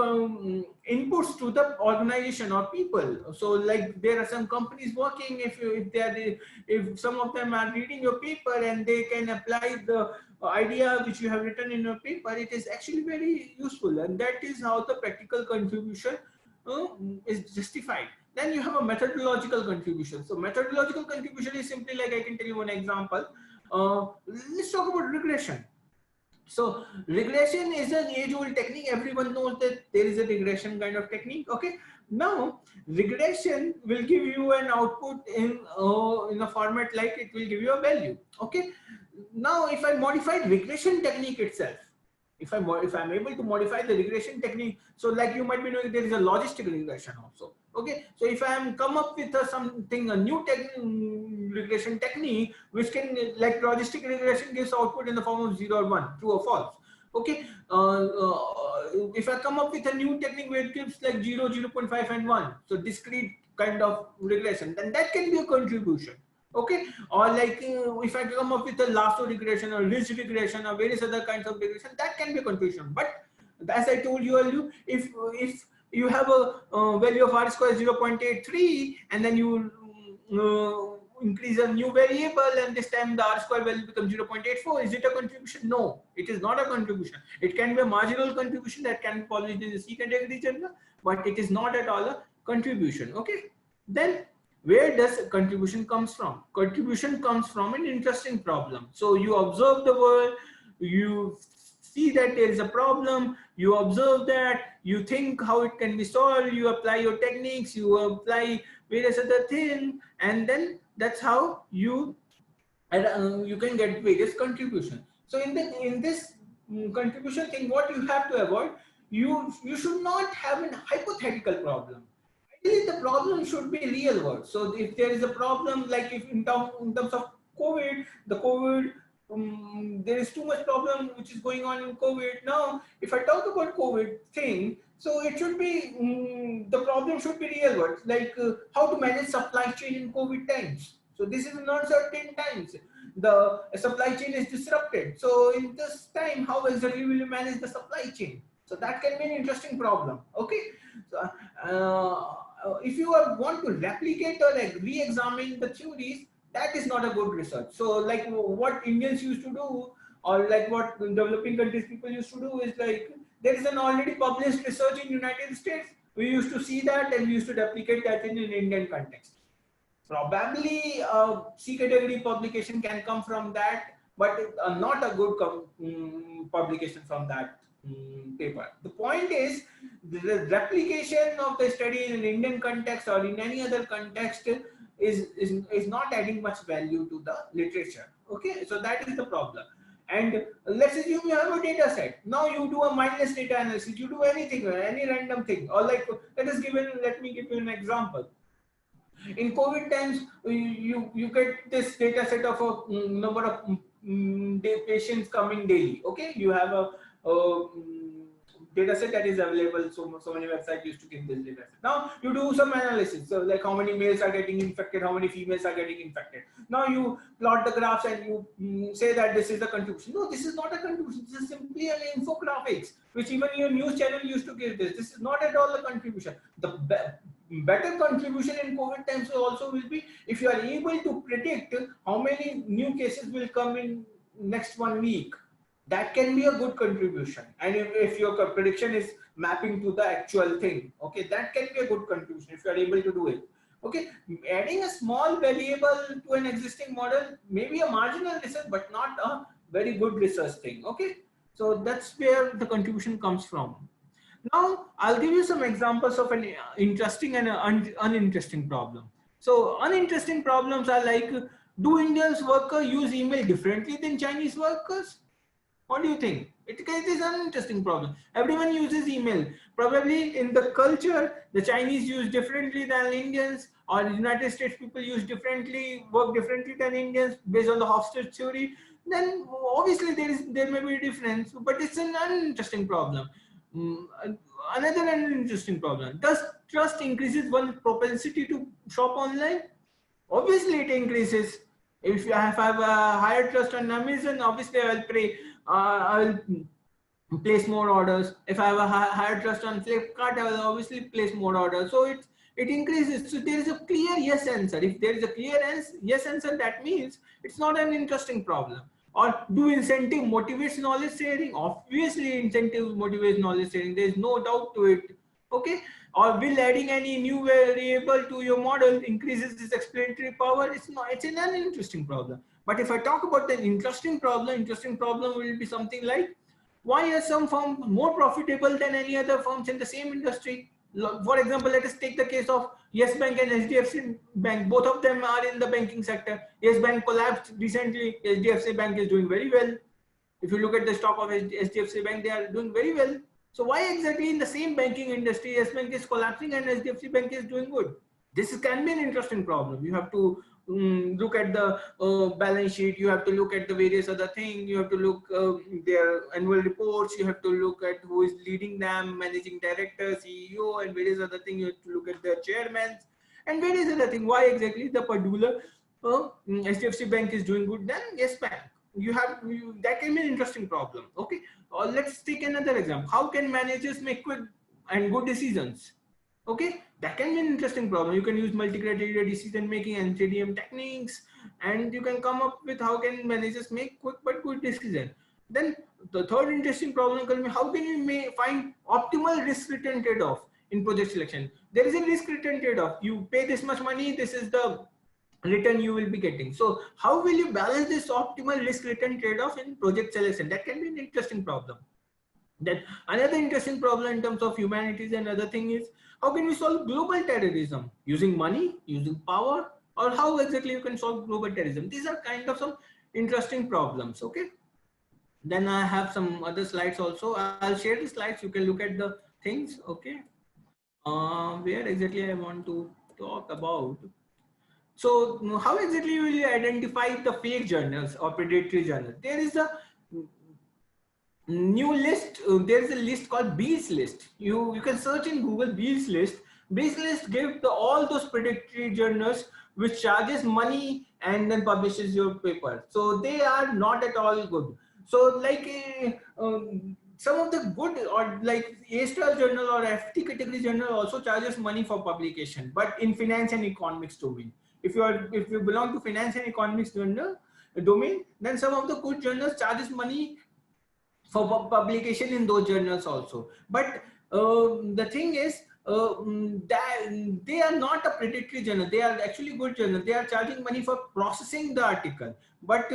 inputs to the organization or people. So like there are some companies working, if some of them are reading your paper and they can apply the idea which you have written in your paper, it is actually very useful, and that is how the practical contribution is justified. Then you have a methodological contribution. So methodological contribution is simply like, I can tell you one example. Let's talk about regression. So regression is an age-old technique. Everyone knows that there is a regression kind of technique. Okay. Now regression will give you an output in a format like it will give you a value. Okay. Now if I modify regression technique itself, if I'm able to modify the regression technique, so like you might be knowing there is a logistic regression also. Okay, so if I am come up with a new regression technique which can, like logistic regression gives output in the form of 0 or 1, true or false. Okay, if I come up with a new technique where it gives like 0, 0.5 and 1, so discrete kind of regression, then that can be a contribution. Okay, or like if I come up with a lasso regression or ridge regression or various other kinds of regression, that can be a contribution. But as I told you earlier, if you have a value of R square 0.83 and then you increase a new variable and this time the R square value becomes 0.84, is it a contribution? No, it is not a contribution. It can be a marginal contribution that can be published in the C category journal, but it is not at all a contribution. Okay, then where does contribution comes from? Contribution comes from an interesting problem. So you observe the world, you see that there is a problem, you observe that, you think how it can be solved, you apply your techniques, you apply various other things, and then that's how you can get various contributions. So in this contribution thing, what you have to avoid, you should not have a hypothetical problem. The problem should be real world. So if there is a problem, like if in terms of COVID, there is too much problem which is going on in COVID. Now, if I talk about COVID thing, so it should be, the problem should be real world, like how to manage supply chain in COVID times. So this is uncertain times. The supply chain is disrupted. So in this time, how exactly will you manage the supply chain? So that can be an interesting problem. Okay. So, if you want to replicate or like re-examine the theories, that is not a good research. So like what Indians used to do, or like what developing countries people used to do, is like there is an already published research in United States. We used to see that and we used to replicate that in an Indian context. Probably C category publication can come from that, but not a good publication from that paper. The point is the replication of the study in an Indian context or in any other context is not adding much value to the literature. Okay, so that is the problem. And let's assume you have a data set. Now you do a mindless data analysis, you do anything, any random thing, or like let me give you an example. In COVID times, you get this data set of a number of patients coming daily. Okay, you have a data set that is available. So many websites used to give this data set. Now you do some analysis. So like how many males are getting infected, how many females are getting infected. Now you plot the graphs and you say that this is the contribution. No, this is not a contribution. This is simply an infographics, which even your news channel used to give this. This is not at all a contribution. The better contribution in COVID times also will be if you are able to predict how many new cases will come in next 1 week. That can be a good contribution. And if your prediction is mapping to the actual thing, okay, that can be a good contribution if you are able to do it. Okay, adding a small variable to an existing model may be a marginal research, but not a very good research thing. Okay, so that's where the contribution comes from. Now I'll give you some examples of an interesting and uninteresting problem. So uninteresting problems are like, do Indians workers use email differently than Chinese workers? What do you think? It is an interesting problem. Everyone uses email. Probably in the culture, the Chinese use differently than Indians, or United States people use differently, work differently than Indians based on the Hofstadter theory. Then obviously there may be a difference, but it's an uninteresting problem. Another uninteresting problem. Does trust increases one's propensity to shop online? Obviously it increases. If I have a higher trust on Amazon, obviously I will place more orders. If I have a higher trust on Flipkart, I will obviously place more orders. So it increases. So there is a clear yes answer. If there is a clear yes answer, that means it's not an interesting problem. Or do incentive motivates knowledge sharing? Obviously, incentive motivates knowledge sharing. There is no doubt to it. Okay. Or will adding any new variable to your model increases its explanatory power? It's not. It's an uninteresting problem. But if I talk about the interesting problem will be something like, why are some firms more profitable than any other firms in the same industry? For example, let us take the case of Yes Bank and HDFC Bank. Both of them are in the banking sector. Yes Bank collapsed recently. HDFC Bank is doing very well. If you look at the stock of HDFC Bank, they are doing very well. So why exactly in the same banking industry, Yes Bank is collapsing and HDFC Bank is doing good? This can be an interesting problem. You have to look at the balance sheet. You have to look at the various other things. You have to look their annual reports. You have to look at who is leading them, managing director, CEO, and various other things. You have to look at the chairmen and various other things. Why exactly the particular HDFC Bank is doing good than Yes Bank? That can be an interesting problem. Okay, let's take another example. How can managers make quick and good decisions? Okay, that can be an interesting problem. You can use multi-criteria decision making and MCDM techniques, and you can come up with how can managers make quick but good decision. Then the third interesting problem can be, how can you find optimal risk return trade-off in project selection? There is a risk return trade-off. You pay this much money, this is the return you will be getting. So how will you balance this optimal risk return trade-off in project selection? That can be an interesting problem. Then another interesting problem in terms of humanities and other thing is, how can we solve global terrorism? Using money, using power, or how exactly you can solve global terrorism? These are kind of some interesting problems. Okay. Then I have some other slides also. I'll share the slides. You can look at the things. Okay. Where exactly I want to talk about. So how exactly will you identify the fake journals or predatory journals? There is a new list. There is a list called Beall's list. You can search in Google Beall's list. Beall's list gives all those predatory journals which charges money and then publishes your paper. So they are not at all good. So like some of the good, or like A-star journal or FT category journal also charges money for publication, but in finance and economics domain. If you belong to finance and economics journal domain, then some of the good journals charges money for publication in those journals also. But the thing is that they are not a predatory journal. They are actually good journal. They are charging money for processing the article. But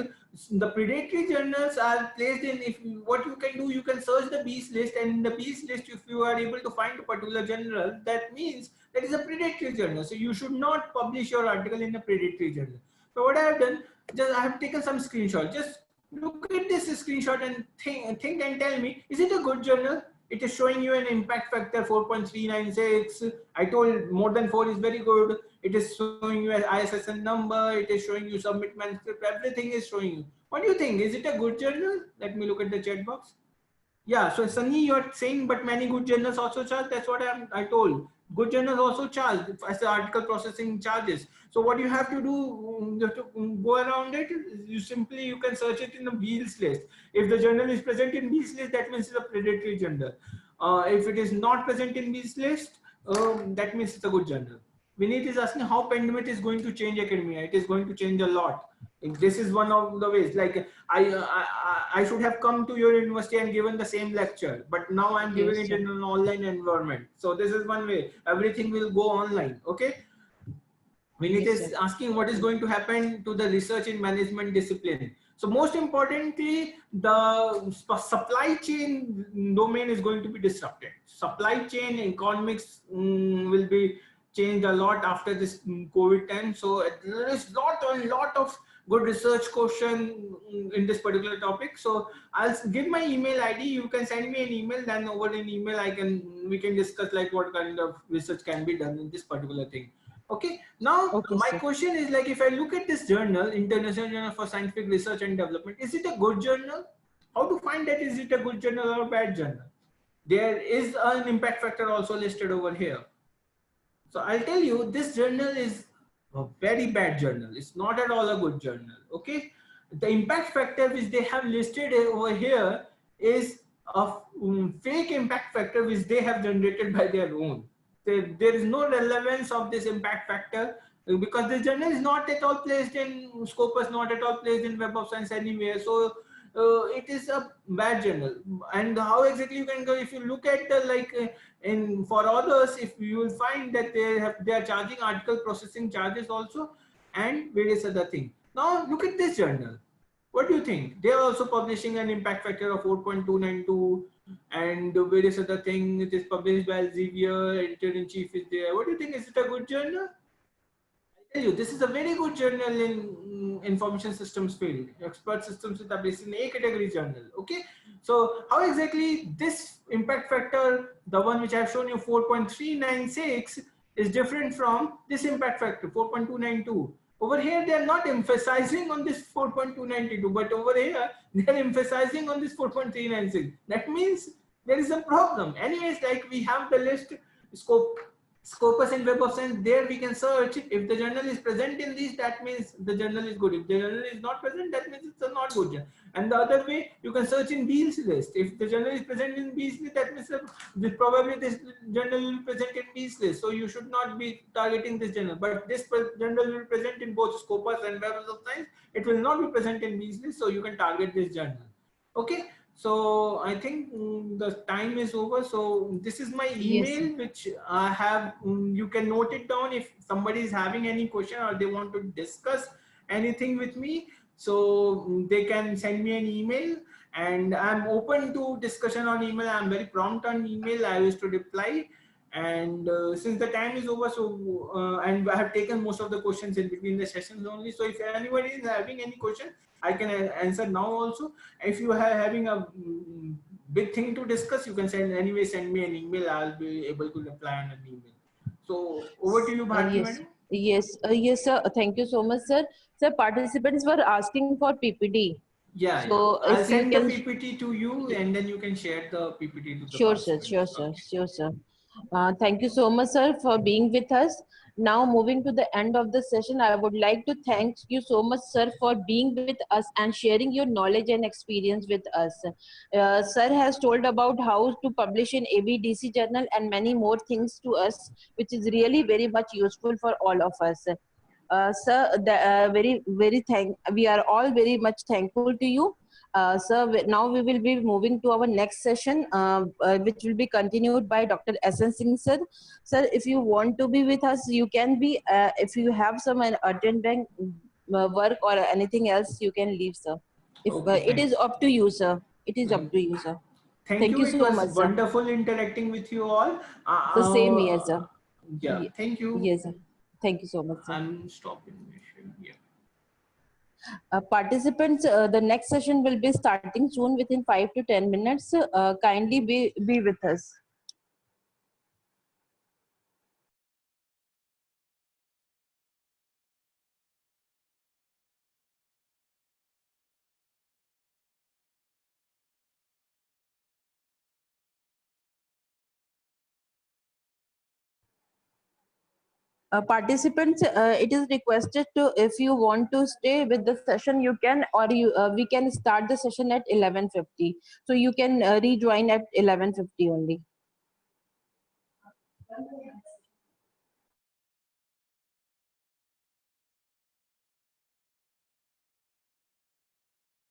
the predatory journals are placed in, what you can do, you can search the Beall's list, and in the Beall's list, if you are able to find a particular journal, that means that is a predatory journal. So you should not publish your article in a predatory journal. So what I have done, I have taken some screenshot. Just look at this screenshot and think and tell me, is it a good journal? It is showing you an impact factor 4.396. I told more than 4 is very good. It is showing you an ISSN number. It is showing you submit manuscript. Everything is showing you. What do you think? Is it a good journal? Let me look at the chat box. Yeah, so Sunny, you're saying, but many good journals also charge. That's what I told. Good journals also charge as the article processing charges. So what you have to do, you have to go around it. You can search it in the Beall's list. If the journal is present in Beall's list, that means it's a predatory journal. If it is not present in Beall's list, that means it's a good journal. Vineet is asking how pandemic is going to change academia. It is going to change a lot. This is one of the ways. Like I should have come to your university and given the same lecture, but now I'm giving it in an online environment. So this is one way. Everything will go online. Okay. Vineet is asking what is going to happen to the research in management discipline. So most importantly, the supply chain domain is going to be disrupted. Supply chain economics will be changed a lot after this COVID time. So there is a lot of good research question in this particular topic. So I'll give my email ID. You can send me an email. Then over an email, we can discuss like what kind of research can be done in this particular thing. Okay. Now my question is, like, if I look at this journal, International Journal for Scientific Research and Development, is it a good journal? How to find that? Is it a good journal or a bad journal? There is an impact factor also listed over here. So I'll tell you, this journal is a very bad journal. It's not at all a good journal. Okay. The impact factor which they have listed over here is fake impact factor which they have generated by their own. There is no relevance of this impact factor because the journal is not at all placed in Scopus, not at all placed in Web of Science anywhere. So it is a bad journal. And how exactly you can go, if you look at the in for others, if you will find that they are charging article processing charges also and various other things. Now look at this journal. What do you think? They are also publishing an impact factor of 4.292 and various other things. It is published by Elsevier, editor-in-chief is there. What do you think? Is it a good journal? I tell you, this is a very good journal in information systems field. Expert systems are based in A category journal. Okay. So how exactly this impact factor, the one which I have shown you 4.396 is different from this impact factor 4.292. Over here, they are not emphasizing on this 4.292, but over here, they are emphasizing on this 4.396. That means there is a problem. Anyways, like we have the list, Scopus and Web of Science, there we can search. If the journal is present in these, that means the journal is good. If the journal is not present, that means it's a not good journal. And the other way, you can search in Beale's list. If the journal is present in Beale's list, that means probably this journal will be present in Beale's list. So you should not be targeting this journal. But this journal will be present in both Scopus and Web of Science. It will not be present in Beale's list. So you can target this journal. Okay. So I think the time is over. So this is my email, yes, which I have. You can note it down if somebody is having any question or they want to discuss anything with me. So they can send me an email, and I'm open to discussion on email. I'm very prompt on email. I used to reply. And since the time is over, so and I have taken most of the questions in between the sessions only. So if anybody is having any question, I can answer now also. If you are having a big thing to discuss, you can send me an email. I'll be able to reply on an email. So over to you, Bharti, madam. Yes, yes, sir. Thank you so much, sir. Sir, participants were asking for PPT. Yeah, so yeah. I'll send the PPT to you, and then you can share the PPT to the Sure, sir. Sure, sir. Sure, sir. Thank you so much, sir, for being with us. Now, moving to the end of the session, I would like to thank you so much, sir, for being with us and sharing your knowledge and experience with us. Sir has told about how to publish in ABDC journal and many more things to us, which is really very much useful for all of us. Sir, we are all very much thankful to you. Sir, now we will be moving to our next session, which will be continued by Dr. S.N. Singh, sir. Sir, if you want to be with us, you can be. If you have some urgent bank work or anything else, you can leave, sir. If it is up to you, sir. It is up to you, sir. Thank you so much. Wonderful interacting with you all. The same here, sir. Yeah. Thank you. Yes, sir. Thank you so much, sir. I'm stopping. Yeah. Participants, the next session will be starting soon within 5 to 10 minutes. Kindly be with us. Participants, it is requested to, if you want to stay with the session, you can, or we can start the session at 11:50. So you can rejoin at 11:50 only.